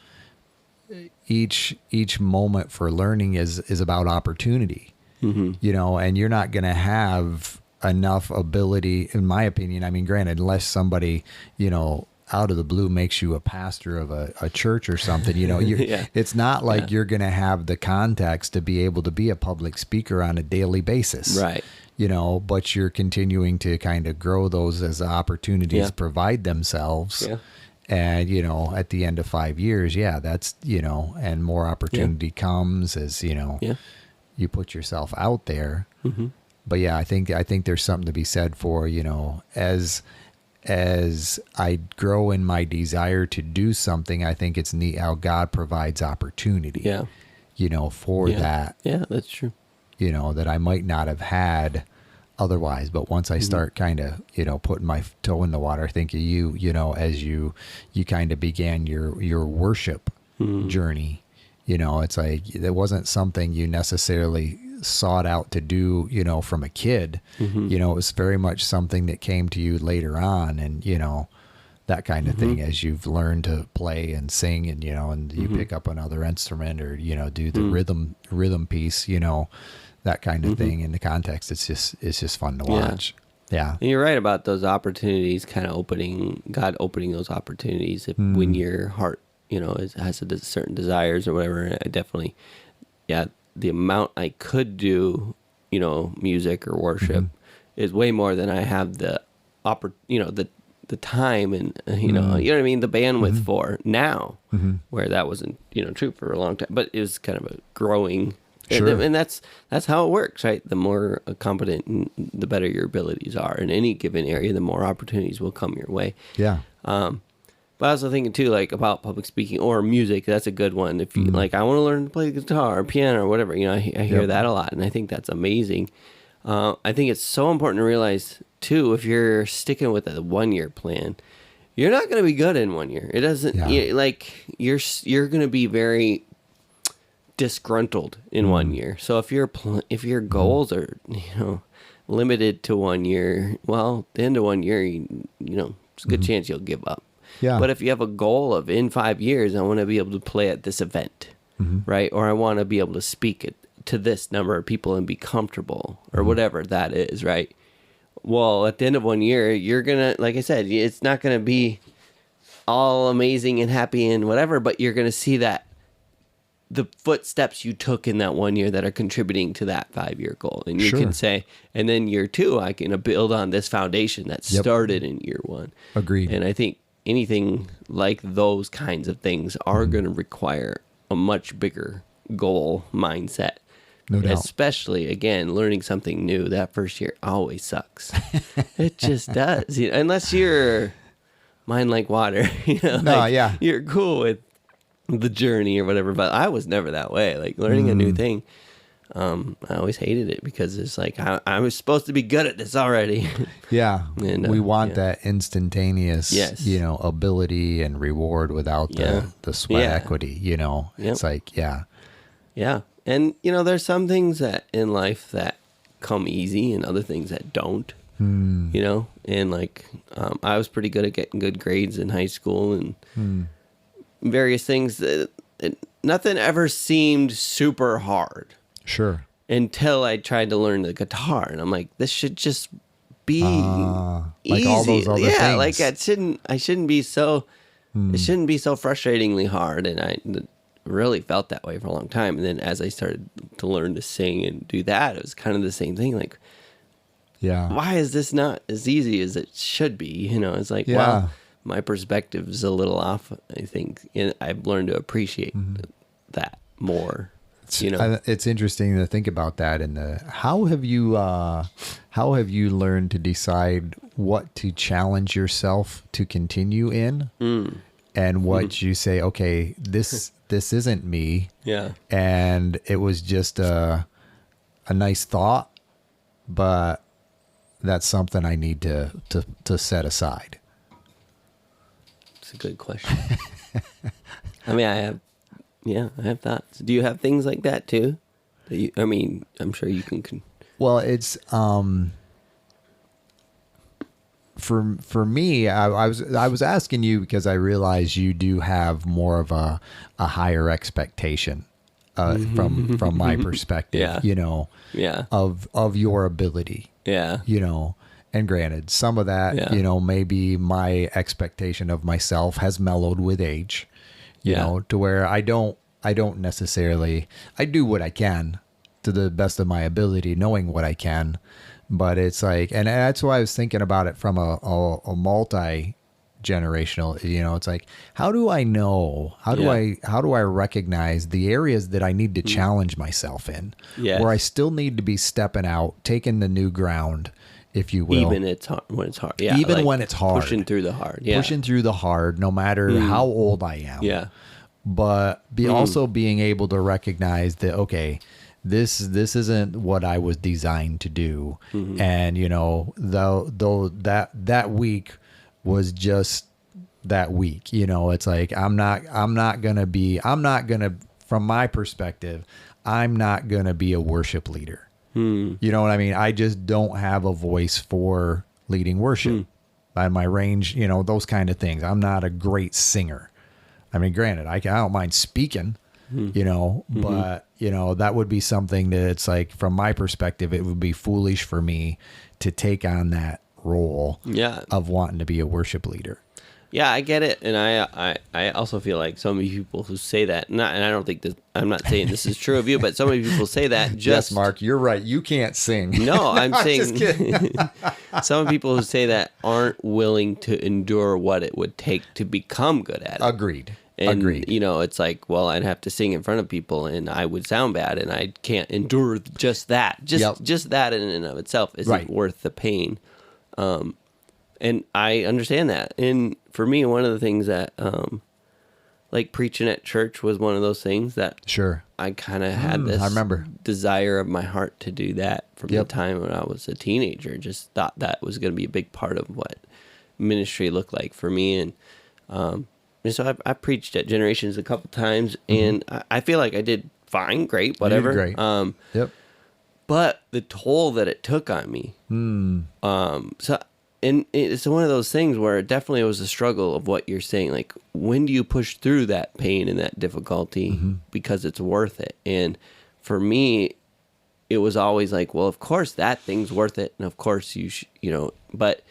each moment for learning is about opportunity, and you're not going to have enough ability, in my opinion. I mean, granted, unless somebody, out of the blue makes you a pastor of a church or something, it's not like you're going to have the context to be able to be a public speaker on a daily basis.
Right.
But you're continuing to kind of grow those as opportunities provide themselves.
Yeah.
And, at the end of 5 years, that's, and more opportunity comes as, you put yourself out there. Mm-hmm. But I think there's something to be said for, as I grow in my desire to do something, I think it's neat how God provides opportunity, for that.
Yeah, that's true.
That I might not have had otherwise. But once I start kind of, putting my toe in the water, I think of you, as you kind of began your worship journey, it's like, it wasn't something you necessarily sought out to do, from a kid. It was very much something that came to you later on, and, that kind of thing, as you've learned to play and sing, and, and you pick up another instrument, or, do the rhythm piece, that kind of thing in the context. It's just fun to watch. Yeah.
And you're right about those opportunities, kind of God opening those opportunities when your heart, has certain desires or whatever. I definitely, the amount I could do, music or worship is way more than I have the the time and, you know what I mean? The bandwidth for now, where that wasn't, true for a long time, but it was kind of a growing.
Sure.
And that's how it works, right? The more competent and the better your abilities are in any given area, the more opportunities will come your way.
Yeah.
But I was also thinking too, like about public speaking or music. That's a good one. If you like, I want to learn to play guitar or piano or whatever, I hear that a lot, and I think that's amazing. I think it's so important to realize too, if you're sticking with a 1-year plan, you're not going to be good in 1 year. It doesn't you're going to be very disgruntled in 1 year. So if your goals are limited to 1 year, well, at the end of 1 year, it's a good chance you'll give up.
Yeah.
But if you have a goal of in 5 years, I want to be able to play at this event, right? Or I want to be able to speak to this number of people and be comfortable, or whatever that is, right? Well, at the end of 1 year, you're gonna, like I said, it's not gonna be all amazing and happy and whatever, but you're gonna see that the footsteps you took in that 1 year that are contributing to that 5-year goal. And you can say, and then year 2, I can build on this foundation that started in year 1.
Agreed.
And I think anything like those kinds of things are going to require a much bigger goal mindset.
No doubt.
Especially, again, learning something new. That first year always sucks. It just does. Unless you're mind like water. You're cool with the journey or whatever, but I was never that way. Like learning a new thing, I always hated it because it's like I was supposed to be good at this already.
Yeah,
and,
we want that instantaneous, ability and reward without the sweat equity. It's like yeah, and there's some things that in life that come easy and other things that don't. And like I was pretty good at getting good grades in high school and. Various things. Nothing ever seemed super hard. Sure.
Until I tried to learn the guitar, and I'm like, this should just be easy.
Like all those other things.
Like I shouldn't be so. It shouldn't be so frustratingly hard, and I really felt that way for a long time. And then as I started to learn to sing and do that, it was kind of the same thing. Like, why is this not as easy as it should be? It's like, well. My perspective is a little off, I think. And I've learned to appreciate that more.
It's interesting to think about that. And how have you learned to decide what to challenge yourself to continue in, and what you say, okay, this isn't me.
Yeah.
And it was just a nice thought, but that's something I need to set aside.
It's a good question. I mean, I have thoughts. Do you have things like that too? I'm sure you can.
Well, it's for me, I was asking you because I realize you do have more of a higher expectation from my perspective.
Yeah.
You know.
Yeah.
Of your ability.
Yeah.
You know. And granted, some of that,
Yeah.
you know, maybe my expectation of myself has mellowed with age. You know, to where I don't necessarily, I do what I can to the best of my ability, knowing what I can, but it's like, and that's why I was thinking about it from a multi-generational, you know, it's like, how do I know, how do I recognize the areas that I need to challenge myself in, where I still need to be stepping out, taking the new ground, if you will.
Even when it's hard. Yeah.
Even when it's hard.
Pushing through the hard. Yeah.
Pushing through the hard, no matter how old I am.
Yeah.
But also being able to recognize that, okay, this isn't what I was designed to do. And, you know, though that week was just that week, you know, it's like, from my perspective, I'm not going to be a worship leader. You know what I mean? I just don't have a voice for leading worship. By my range, you know, those kind of things. I'm not a great singer. I mean, granted, I don't mind speaking, you know, but, you know, that would be something that it's like, from my perspective, it would be foolish for me to take on that role of wanting to be a worship leader.
Yeah, I get it, and I also feel like so many people who say that, and I don't think that, I'm not saying this is true of you, but so many people say that just...
Yes, Mark, you're right. You can't sing.
No, I'm saying...
Just kidding.
Some people who say that aren't willing to endure what it would take to become good at it.
Agreed.
And, you know, it's like, well, I'd have to sing in front of people, and I would sound bad, and I can't endure just that. Just that in and of itself isn't worth the pain. And I understand that. And for me, one of the things that, like preaching at church was one of those things that I kind of had this desire of my heart to do that from the time when I was a teenager. Just thought that was going to be a big part of what ministry looked like for me. And so I preached at Generations a couple times, and I feel like I did fine, great, whatever.
You did great.
But the toll that it took on me. And it's one of those things where it definitely was a struggle of what you're saying. Like, when do you push through that pain and that difficulty because it's worth it? And for me, it was always like, well, of course that thing's worth it. And of course you know, but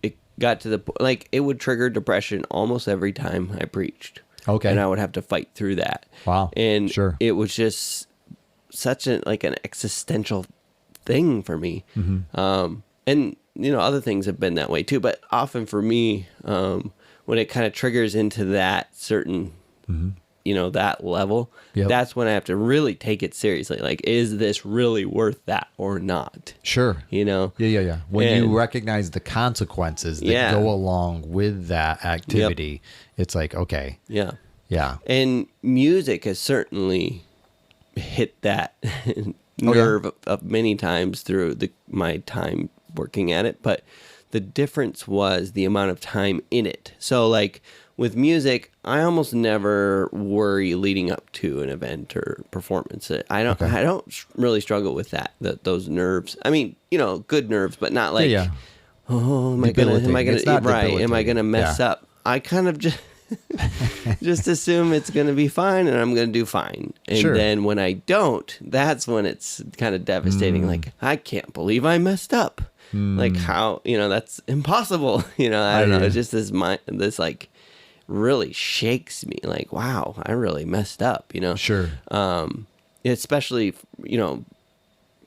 it got to the point, like, it would trigger depression almost every time I preached. Okay. And I would have to fight through that.
Wow.
And it was just such an existential thing for me. And, you know, other things have been that way too, but often for me, when it kind of triggers into that certain, you know, that level, that's when I have to really take it seriously. Like, is this really worth that or not?
Sure.
You know?
Yeah. When you recognize the consequences that go along with that activity, it's like, okay. Yeah.
And music has certainly hit that nerve of many times through my time working at it, but the difference was the amount of time in it. So like with music, I almost never worry leading up to an event or performance. I don't really struggle with those nerves. I mean, you know, good nerves, but not like, oh, am I gonna mess up? I kind of just assume it's going to be fine and I'm going to do fine. And then when I don't, that's when it's kind of devastating. Like, I can't believe I messed up. Like, how, you know, that's impossible. You know, I don't know. It's just this like really shakes me. Like, wow, I really messed up, you know? Especially, you know,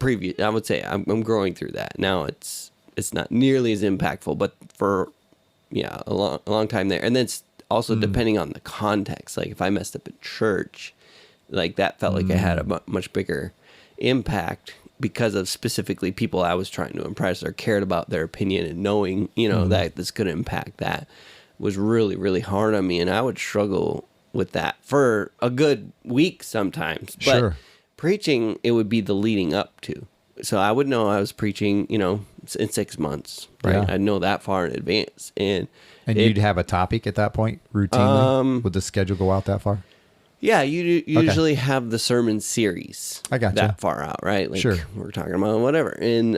I would say I'm growing through that. Now it's not nearly as impactful, but for, a long time there. And then it's also depending on the context. Like, if I messed up at church, like that felt like it had a much bigger impact because of specifically people I was trying to impress or cared about their opinion and knowing, you know, that this could impact that. was really, really hard on me, and I would struggle with that for a good week sometimes. But
Sure.
preaching, it would be the leading up to. So I would know I was preaching, in 6 months, right?
Yeah.
I'd know that far in advance. And
you'd have a topic at that point routinely? Would the schedule go out that far?
yeah, you usually have the sermon series
I gotcha.
that far out, right? Like
Sure.
we're talking about whatever. And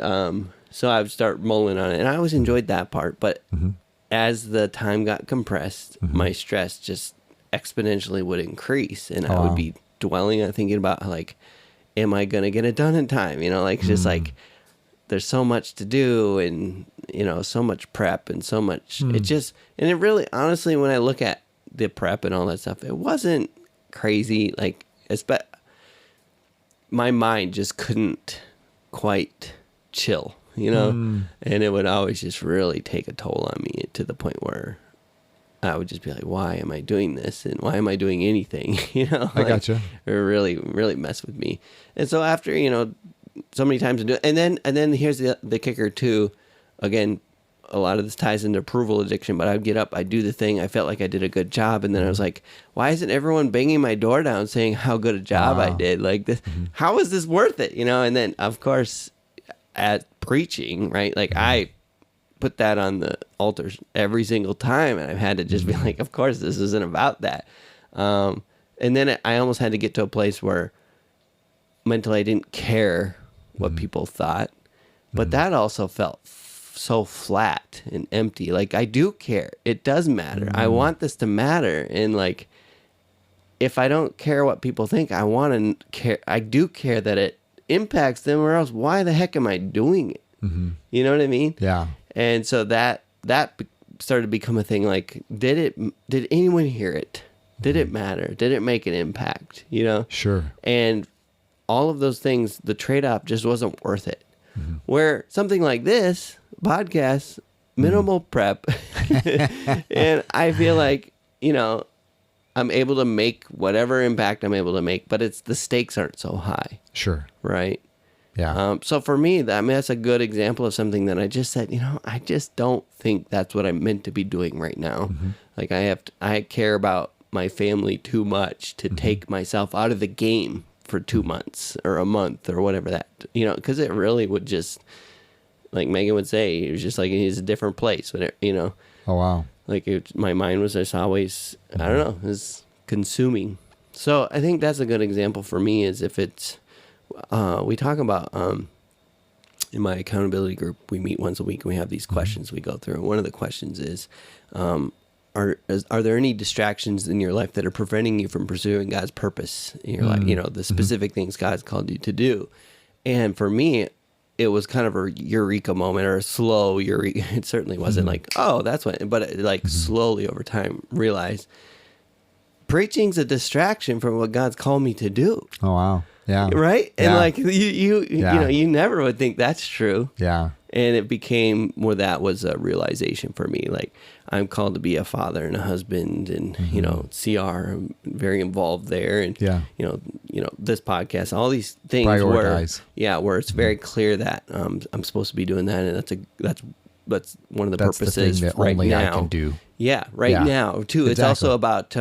so I would start mulling on it. And I always enjoyed that part. But as the time got compressed, my stress just exponentially would increase. And I
wow.
would be dwelling on thinking about, like, am I going to get it done in time? Like, just like, there's so much to do and, so much prep and so much. It just, and it really, honestly, when I look at the prep and all that stuff, it wasn't crazy. Like, my mind just couldn't quite chill, and it would always just really take a toll on me to the point where I would just be like, why am I doing this? And why am I doing anything?
I gotcha.
It really, really messed with me. And so after, so many times to do it, and then here's the kicker too. Again, a lot of this ties into approval addiction, but I'd get up, I'd do the thing, I felt like I did a good job, and then I was like, why isn't everyone banging my door down saying how good a job I did? Like, this, how is this worth it? And then, of course, at preaching, right, like, I put that on the altar every single time, and I've had to just be like, of course, this isn't about that. And then I almost had to get to a place where mentally I didn't care what people thought, but that also felt so flat and empty. Like, I do care. It does matter. I want this to matter. And like, if I don't care what people think, I want to care. I do care that it impacts them, or else why the heck am I doing it? You know what I mean?
Yeah.
And so that started to become a thing. Like, did anyone hear it? Did it matter? Did it make an impact?
Sure.
And all of those things, the trade-off just wasn't worth it. Where something like this podcast, minimal prep, and I feel like, I'm able to make whatever impact I'm able to make, but the stakes aren't so high.
Sure.
Right.
Yeah.
So for me, that's a good example of something that I just said, I just don't think that's what I'm meant to be doing right now. Like, I care about my family too much to take myself out of the game for 2 months or a month or whatever that, because it really would just, like Megan would say, it was just like, it's a different place,
Oh, wow.
like my mind was just always, I don't know, it was consuming. So I think that's a good example for me, is if it's, we talk about, in my accountability group, we meet once a week and we have these questions we go through. And one of the questions is, are there any distractions in your life that are preventing you from pursuing God's purpose in your life? The specific things God's called you to do. And for me, it was kind of a eureka moment, or a slow eureka. It certainly wasn't like, oh, that's what, but like slowly over time realized preaching's a distraction from what God's called me to do.
Oh, wow. Yeah.
Right. And
Yeah.
like you never would think that's true.
Yeah.
And it became where that was a realization for me. Like, I'm called to be a father and a husband, and CR, I'm very involved there, and
Yeah.
this podcast, all these things
Prioritize.
where it's very clear that I'm supposed to be doing that, and that's one of the
That's
purposes
the thing that
right
only
now.
I can do.
Yeah,
Yeah.
now too. It's
Exactly.
also about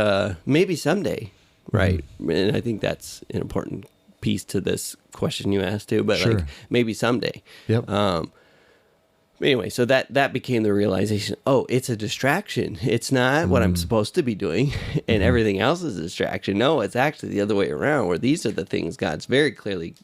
maybe someday, right? And I think that's an important piece to this question you asked too. But
Sure.
like, maybe someday.
Yep.
Anyway, so that became the realization. Oh, it's a distraction. It's not what I'm supposed to be doing, and everything else is a distraction. No, it's actually the other way around, where these are the things God's very clearly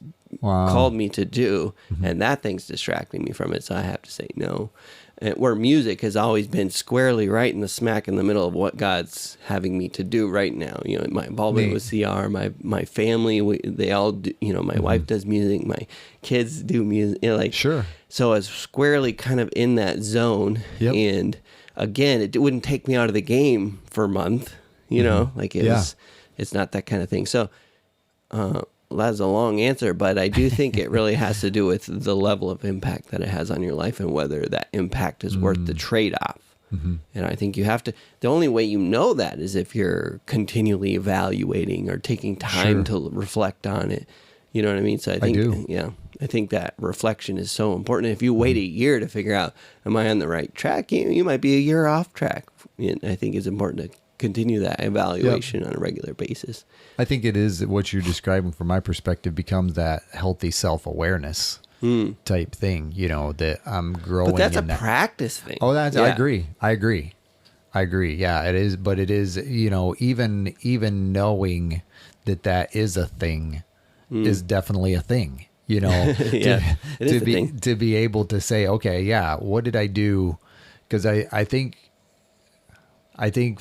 Wow.
called me to do, and that thing's distracting me from it. So I have to say no. And where music has always been squarely right in the smack in the middle of what God's having me to do right now. My involvement
Neat.
with CR, my family, they all do, my wife does music, my kids do music, like,
Sure.
so I was squarely kind of in that zone.
Yep.
And again, it wouldn't take me out of the game for a month, like it's not that kind of thing. So, that's a long answer, but I do think it really has to do with the level of impact that it has on your life, and whether that impact is worth the trade-off. And I think you have to, the only way you know that is if you're continually evaluating or taking time to reflect on it. You know what I mean? So I think,
do.
yeah. I think that reflection is so important. If you wait a year to figure out, am I on the right track? You might be a year off track. And I think it's important to continue that evaluation on a regular basis.
I think it is what you're describing from my perspective becomes that healthy self-awareness type thing, that I'm growing.
But that's
in
a practice thing.
Oh, I agree. Yeah, it is. But it is, even knowing that is a thing is definitely a thing,
Yeah, it is a thing.
to be able to say, okay, yeah, what did I do? Because I think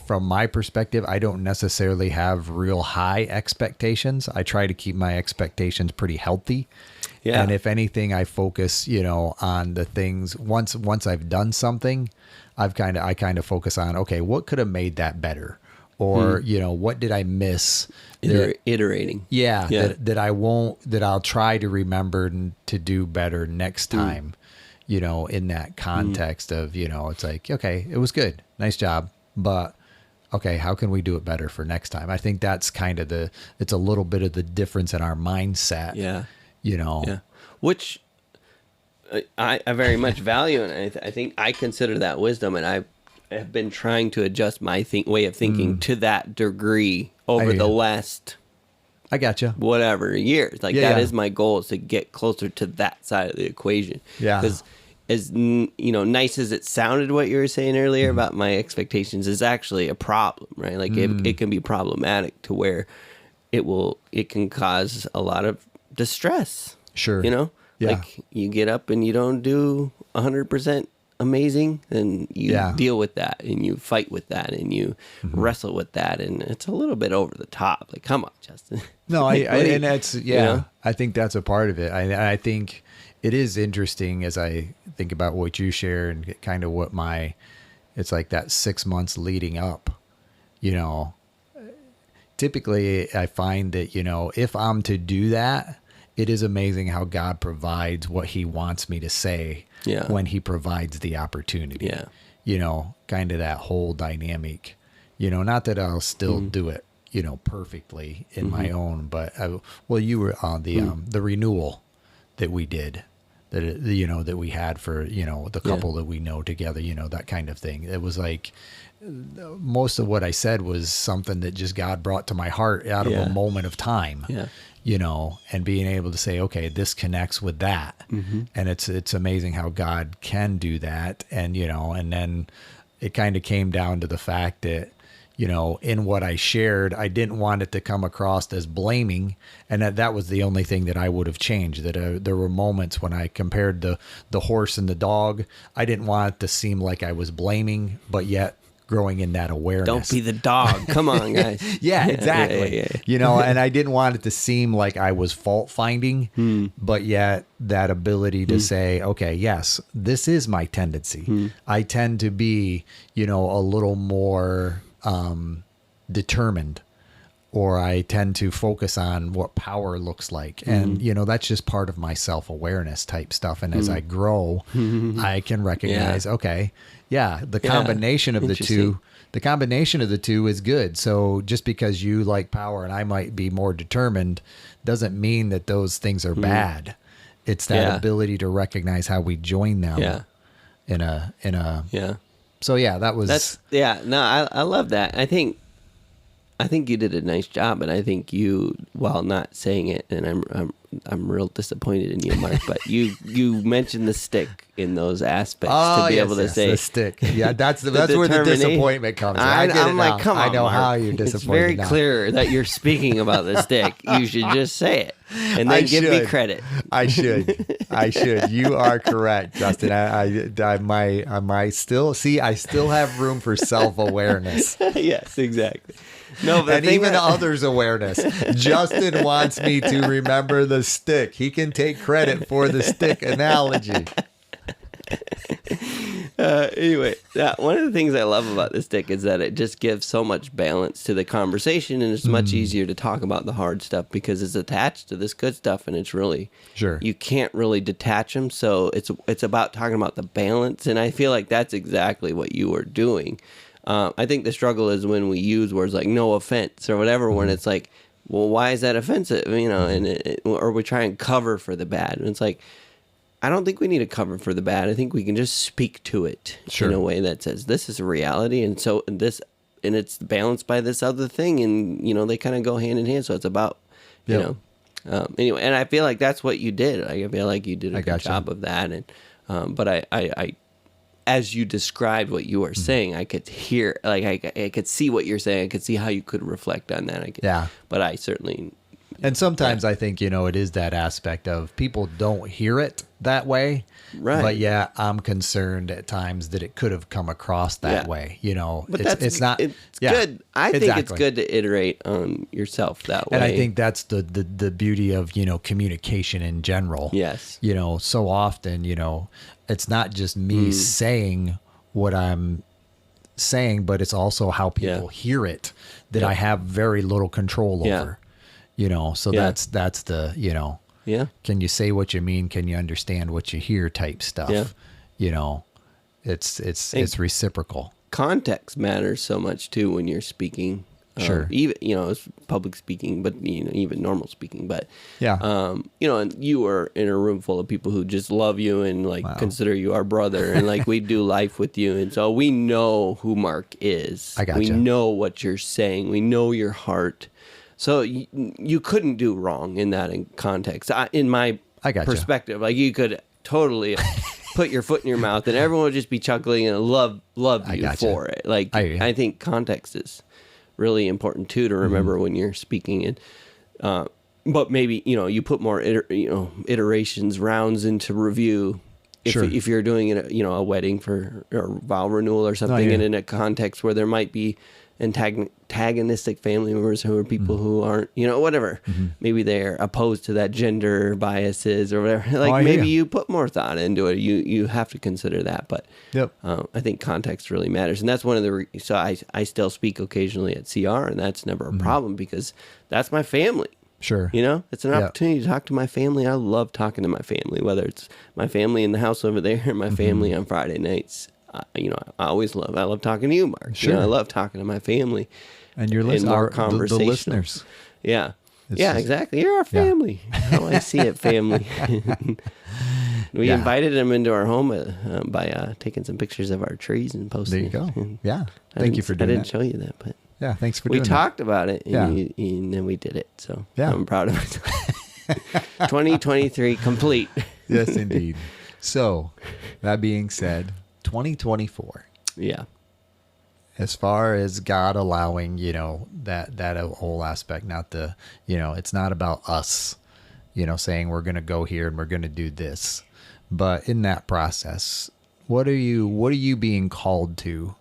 from my perspective, I don't necessarily have real high expectations. I try to keep my expectations pretty healthy.
Yeah.
And if anything, I focus, on the things once I've done something, I kind of focus on, okay, what could have made that better? Or, what did I miss?
Iterating.
Yeah. That I'll try to remember to do better next time, in that context of, it's like, okay, it was good. Nice job. But okay, how can we do it better for next time? I think that's kind of it's a little bit of the difference in our mindset.
Yeah.
Yeah.
Which I very much value. And I think I consider that wisdom. And I have been trying to adjust my way of thinking to that degree over the last,
I gotcha.
whatever years. Like
Yeah,
that
yeah.
is my goal, is to get closer to that side of the equation.
Yeah.
Because as nice as it sounded, what you were saying earlier about my expectations is actually a problem, right? Like it can be problematic to where it can cause a lot of distress.
Sure.
Yeah. Like you get up and you don't do 100% amazing, and you deal with that and you fight with that and you wrestle with that, and it's a little bit over the top. Like, come on, Justin.
No, and that's,
know?
I think that's a part of it. I think it is interesting as I think about what you share and kind of what it's like that 6 months leading up, typically I find that, if I'm to do that, it is amazing how God provides what he wants me to say when he provides the opportunity.
Yeah.
Kind of that whole dynamic, not that I'll still do it, perfectly in my own, but you were on the renewal that we did, that we had for, the couple that we know together, that kind of thing. It was like, most of what I said was something that just God brought to my heart out of a moment of time. And being able to say, okay, this connects with that. And it's amazing how God can do that. And, and then it kind of came down to the fact that, in what I shared, I didn't want it to come across as blaming. And that was the only thing that I would have changed, that there were moments when I compared the horse and the dog. I didn't want it to seem like I was blaming, but yet growing in that awareness.
Don't be the dog. Come on, guys.
Yeah, exactly.
Yeah.
And I didn't want it to seem like I was fault finding, but yet that ability to say, okay, yes, this is my tendency. I tend to be, a little more determined, or I tend to focus on what power looks like. And, that's just part of my self-awareness type stuff. And as I grow, I can recognize, okay, the combination of the two is good. So just because you like power and I might be more determined doesn't mean that those things are bad. It's that ability to recognize how we join them in a. So
I love that. I think you did a nice job, and I think you, while not saying it, and I'm real disappointed in you, Mark, but you mentioned the stick in those aspects to be able to say
the stick. Yeah, that's where the disappointment comes.
I'm like, come on,
I know
Mark.
how you're disappointed.
It's very
now.
clear that you're speaking about the stick. You should just say it, and then give me credit.
I should. You are correct, Justin. I still have room for self-awareness.
Yes, exactly. No, but
and even others' awareness. Justin wants me to remember the stick. He can take credit for the stick analogy.
Anyway, one of the things I love about the stick is that it just gives so much balance to the conversation, and it's much easier to talk about the hard stuff because it's attached to this good stuff, and it's really you can't really detach them. So it's about talking about the balance, and I feel like that's exactly what you were doing. I think the struggle is when we use words like no offense or whatever, when it's like well, why is that offensive? You know, or we try and cover for the bad. And it's like, I don't think we need to cover for the bad. I think we can just speak to it
Sure.
in a way that says this is a reality, and so and it's balanced by this other thing, and you know they kind of go hand in hand. So it's about you
Yep.
know anyway, and I feel like that's what you did. I feel like you did a good
gotcha.
job of that, and but I as you described what you were saying, I could hear, like I could see what you're saying. I could see how you could reflect on that.
Yeah.
But I certainly.
And sometimes I think, it is that aspect of people don't hear it that way.
Right.
But yeah, I'm concerned at times that it could have come across that
Yeah.
way.
But
It's not.
It's
yeah,
good. I think it's
exactly.
good to iterate on yourself that way.
And I think that's the beauty of, communication in general.
Yes.
So often, it's not just me saying what I'm saying, but it's also how people hear it that I have very little control
Yeah.
over. So
Yeah.
that's the,
Yeah.
can you say what you mean? Can you understand what you hear type stuff?
Yeah.
It's reciprocal.
Context matters so much too when you're speaking.
Sure.
Even it's public speaking, but even normal speaking. But
Yeah.
and you are in a room full of people who just love you and consider you our brother, and like we do life with you, and so we know who Mark is.
I gotcha.
We know what you're saying. We know your heart. So you couldn't do wrong in that context. In my
I gotcha.
perspective, like you could totally put your foot in your mouth, and everyone would just be chuckling and love
I
you
gotcha.
for it. Like I think context is really important too to remember when you're speaking. And but maybe you put more iterations, rounds into review. If you're doing it, a wedding or vow renewal or something,
yeah.
and in a context where there might be antagonistic family members who are people who aren't, whatever. Maybe they're opposed to that gender biases or whatever. Like maybe you put more thought into it. You have to consider that. But
Yep.
I think context really matters, and that's one of the. So I still speak occasionally at CR, and that's never a problem because that's my family.
Sure.
It's an opportunity to talk to my family. I love talking to my family, whether it's my family in the house over there or my family on Friday nights. I always love talking to you, Mark.
Sure.
I love talking to my family.
And your
And more
the
conversational.
listeners.
Yeah.
It's
Yeah,
just-
exactly. You're our family. How I see it, family. We
Yeah.
invited them into our home by taking some pictures of our trees and posting.
There you go.
it.
Yeah.
I
Thank you
didn't-
for
I
doing
didn't
that.
show you that, but
Yeah. Thanks for
we
doing
talked about it, and,
Yeah.
and then we did it. So
Yeah.
I'm proud of myself. 2023 complete.
that. Yes, indeed. So, that being said, 2024.
Yeah.
As far as God allowing, that whole aspect, not the, it's not about us, saying we're going to go here and we're going to do this. But in that process, what are you being called to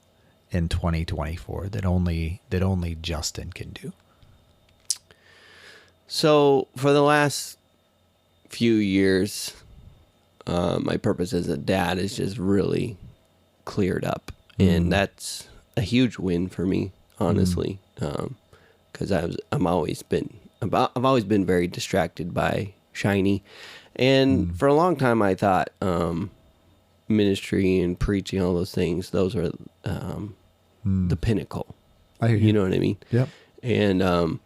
in 2024 that only Justin can do?
So for the last few years, my purpose as a dad is just really cleared up, and that's a huge win for me, honestly, because I've always been very distracted by Shiny, and for a long time I thought ministry and preaching, all those things, those are the pinnacle.
I hear
You know what I mean?
Yep.
And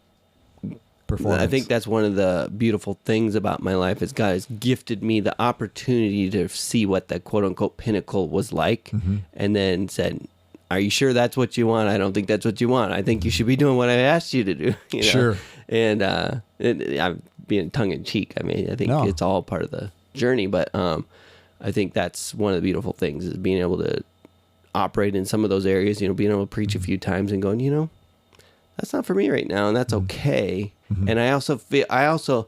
Performance.
I think that's one of the beautiful things about my life is God has gifted me the opportunity to see what the quote unquote pinnacle was like, and then said, "Are you sure that's what you want? I don't think that's what you want. I think you should be doing what I asked you to do."
Sure.
And I'm being tongue in cheek. I mean, I think
No.
it's all part of the journey, but I think that's one of the beautiful things is being able to operate in some of those areas. Being able to preach a few times and going, that's not for me right now, and that's okay. And I also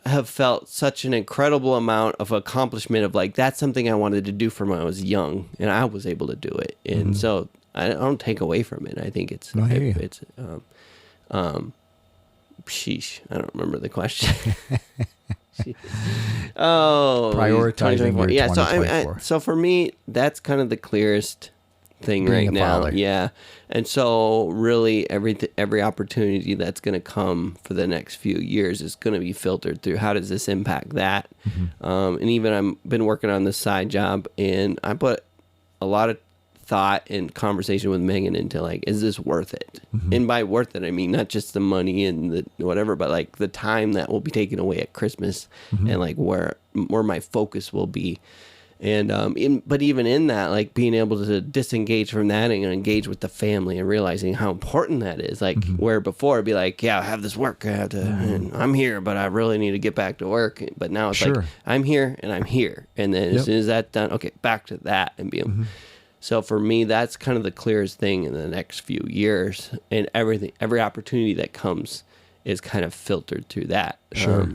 have felt such an incredible amount of accomplishment of like that's something I wanted to do from when I was young, and I was able to do it. And so I don't take away from it. I think it's
No, I hear you.
it's sheesh. I don't remember the question. Oh,
Prioritizing
2024.
your
Yeah, so
2024.
so for me, that's kind of the clearest thing
Being
right
a
now.
father.
Yeah, and so really every opportunity that's going to come for the next few years is going to be filtered through how does this impact that. And even I've been working on this side job, and I put a lot of thought and conversation with Megan into like, is this worth it? And by worth it, I mean not just the money and the whatever, but like the time that will be taken away at Christmas and like where my focus will be. And but even in that, like being able to disengage from that and engage with the family and realizing how important that is. Like where before it'd be like, yeah, I have this work, I have to, and I'm here, but I really need to get back to work. But now it's like I'm here and I'm here, and then as soon as that's done, okay, back to that and be. So for me, that's kind of the clearest thing in the next few years, and every opportunity that comes is kind of filtered through that.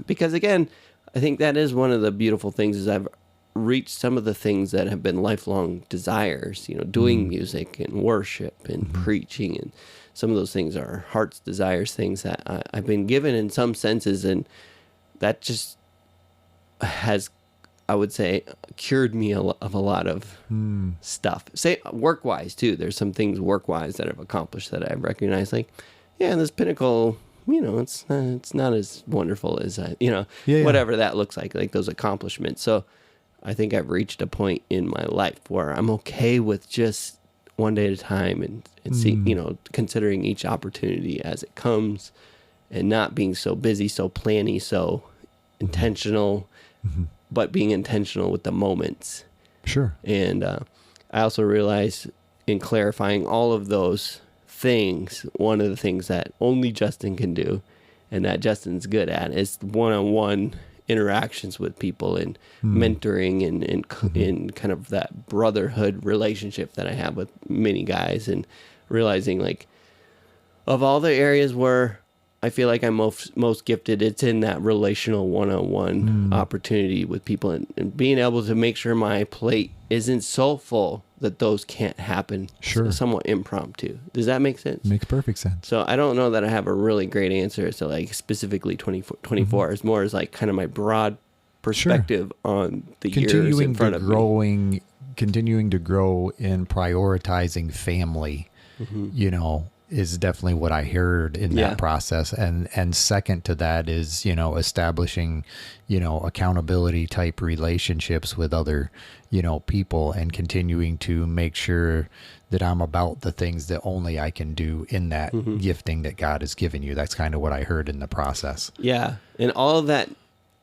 Because again, I think that is one of the beautiful things is I've reached some of the things that have been lifelong desires, you know, doing music and worship and preaching, and some of those things are heart's desires, things that I've been given in some senses, and that just has, I would say, cured me of a lot of stuff. Say work-wise too. There's some things work-wise that I've accomplished that I've recognized, like, yeah, this Pinnacle, you know, it's not as wonderful as whatever that looks like those accomplishments. So I think I've reached a point in my life where I'm okay with just one day at a time and see, you know, considering each opportunity as it comes and not being so busy, so planny, so intentional, but being intentional with the moments.
Sure.
And I also realize in clarifying all of those things, one of the things that only Justin can do and that Justin's good at is one-on-one interactions with people and mentoring and in kind of that brotherhood relationship that I have with many guys, and realizing like of all the areas where I feel like I'm most gifted, it's in that relational one-on-one opportunity with people, and being able to make sure my plate isn't so full that those can't happen.
Sure.
Somewhat impromptu. Does that make sense?
Makes perfect sense.
So I don't know that I have a really great answer as to like specifically 24. It's more as like kind of my broad perspective on the years in front of me.
Continuing to grow in prioritizing family, you know, is definitely what I heard in that process. And second to that is, you know, establishing, you know, accountability type relationships with other, you know, people, and continuing to make sure that I'm about the things that only I can do in that gifting that God has given you. That's kind of what I heard in the process.
Yeah. And all of that,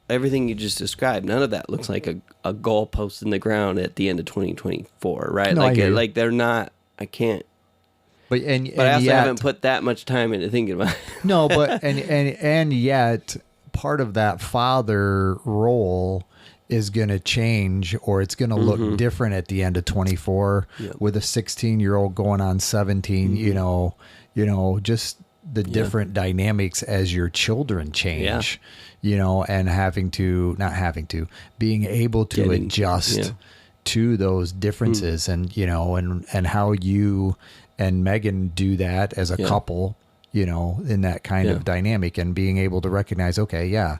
everything you just described, none of that looks like a goalpost in the ground at the end of 2024, right?
No,
like they're not, I can't.
But
I also haven't put that much time into thinking about it.
No, but and yet part of that father role is going to change, or it's going to look different at the end of 24 with a 16-year-old going on 17, you know, just the different dynamics as your children change, you know, and being able to adjust to those differences and, you know, and how you and Megan do that as a couple, you know, in that kind of dynamic, and being able to recognize, okay,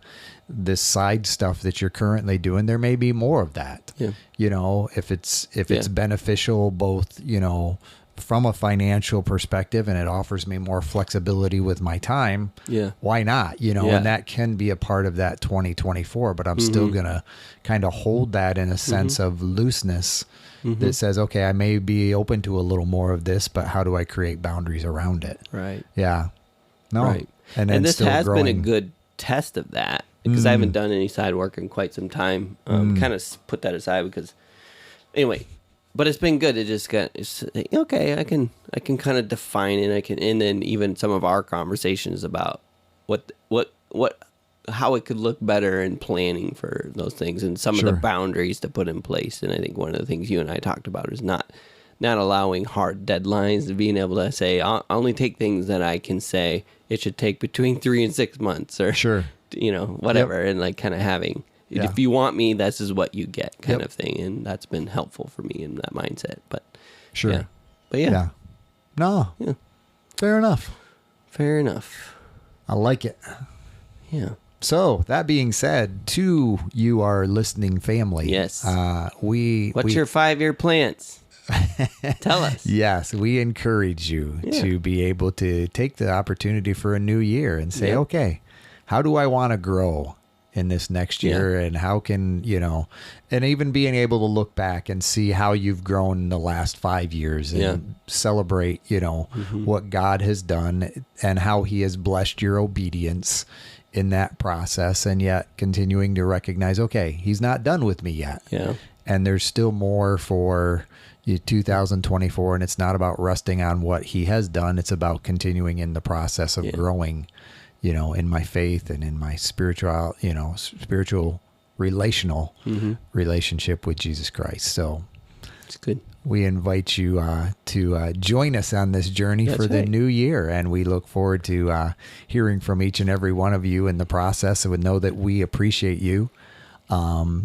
this side stuff that you're currently doing, there may be more of that, you know, if it's beneficial, both, you know, from a financial perspective, and it offers me more flexibility with my time. Why not? You know, and that can be a part of that 2024, but I'm still going to kind of hold that in a sense of looseness that says, okay, I may be open to a little more of this, but how do I create boundaries around it?
Right.
Yeah. No.
Right. And this has been a good test of that, because I haven't done any side work in quite some time. Kind of put that aside because, anyway, but it's been good. It just it's okay. I can kind of define it. And then even some of our conversations about how it could look better in planning for those things, and some of the boundaries to put in place. And I think one of the things you and I talked about is not allowing hard deadlines, being able to say, I'll only take things that I can say it should take between 3 and 6 months, or, you know, whatever. And like kind of having, if you want me, this is what you get kind of thing. And that's been helpful for me in that mindset. But
No. Fair enough. I like it.
Yeah.
So that being said, to you, our listening family,
yes,
what's
your 5-year plans? Tell us.
Yes, we encourage you to be able to take the opportunity for a new year and say, okay, how do I want to grow in this next year, and how can, and even being able to look back and see how you've grown in the last 5 years and celebrate, what God has done and how he has blessed your obedience in that process, and yet continuing to recognize, okay, he's not done with me yet.
Yeah.
And there's still more for 2024, and it's not about resting on what he has done. It's about continuing in the process of growing, in my faith and in my spiritual relational relationship with Jesus Christ. So
it's good.
We invite you to join us on this journey for the new year, and we look forward to hearing from each and every one of you in the process. And we know that we appreciate you.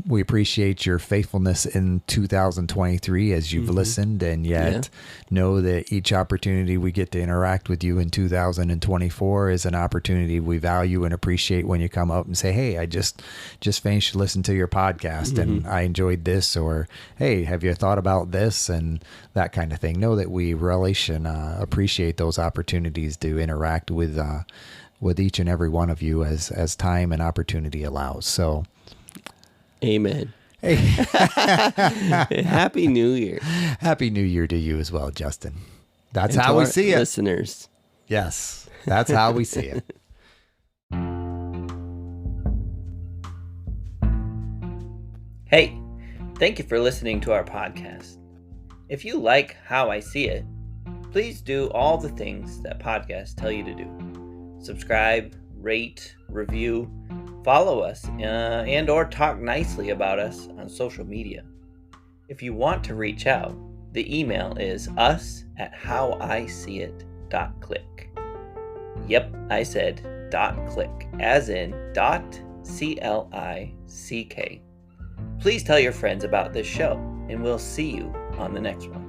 We appreciate your faithfulness in 2023 as you've listened, and yet know that each opportunity we get to interact with you in 2024 is an opportunity we value and appreciate when you come up and say, hey, I just finished listening to your podcast and I enjoyed this, or, hey, have you thought about this, and that kind of thing. Know that we relish and appreciate those opportunities to interact with each and every one of you as time and opportunity allows. So,
amen.
Hey.
Happy New Year.
Happy New Year to you as well, Justin. That's
And
how
to
we
our
see it.
listeners.
Yes, that's how we see it.
Hey, thank you for listening to our podcast. If you like How I See It, please do all the things that podcasts tell you to do. Subscribe, rate, review, follow us, and or talk nicely about us on social media. If you want to reach out, the email is us@howiseeit.click. Yep, I said .click, as in .click. Please tell your friends about this show, and we'll see you on the next one.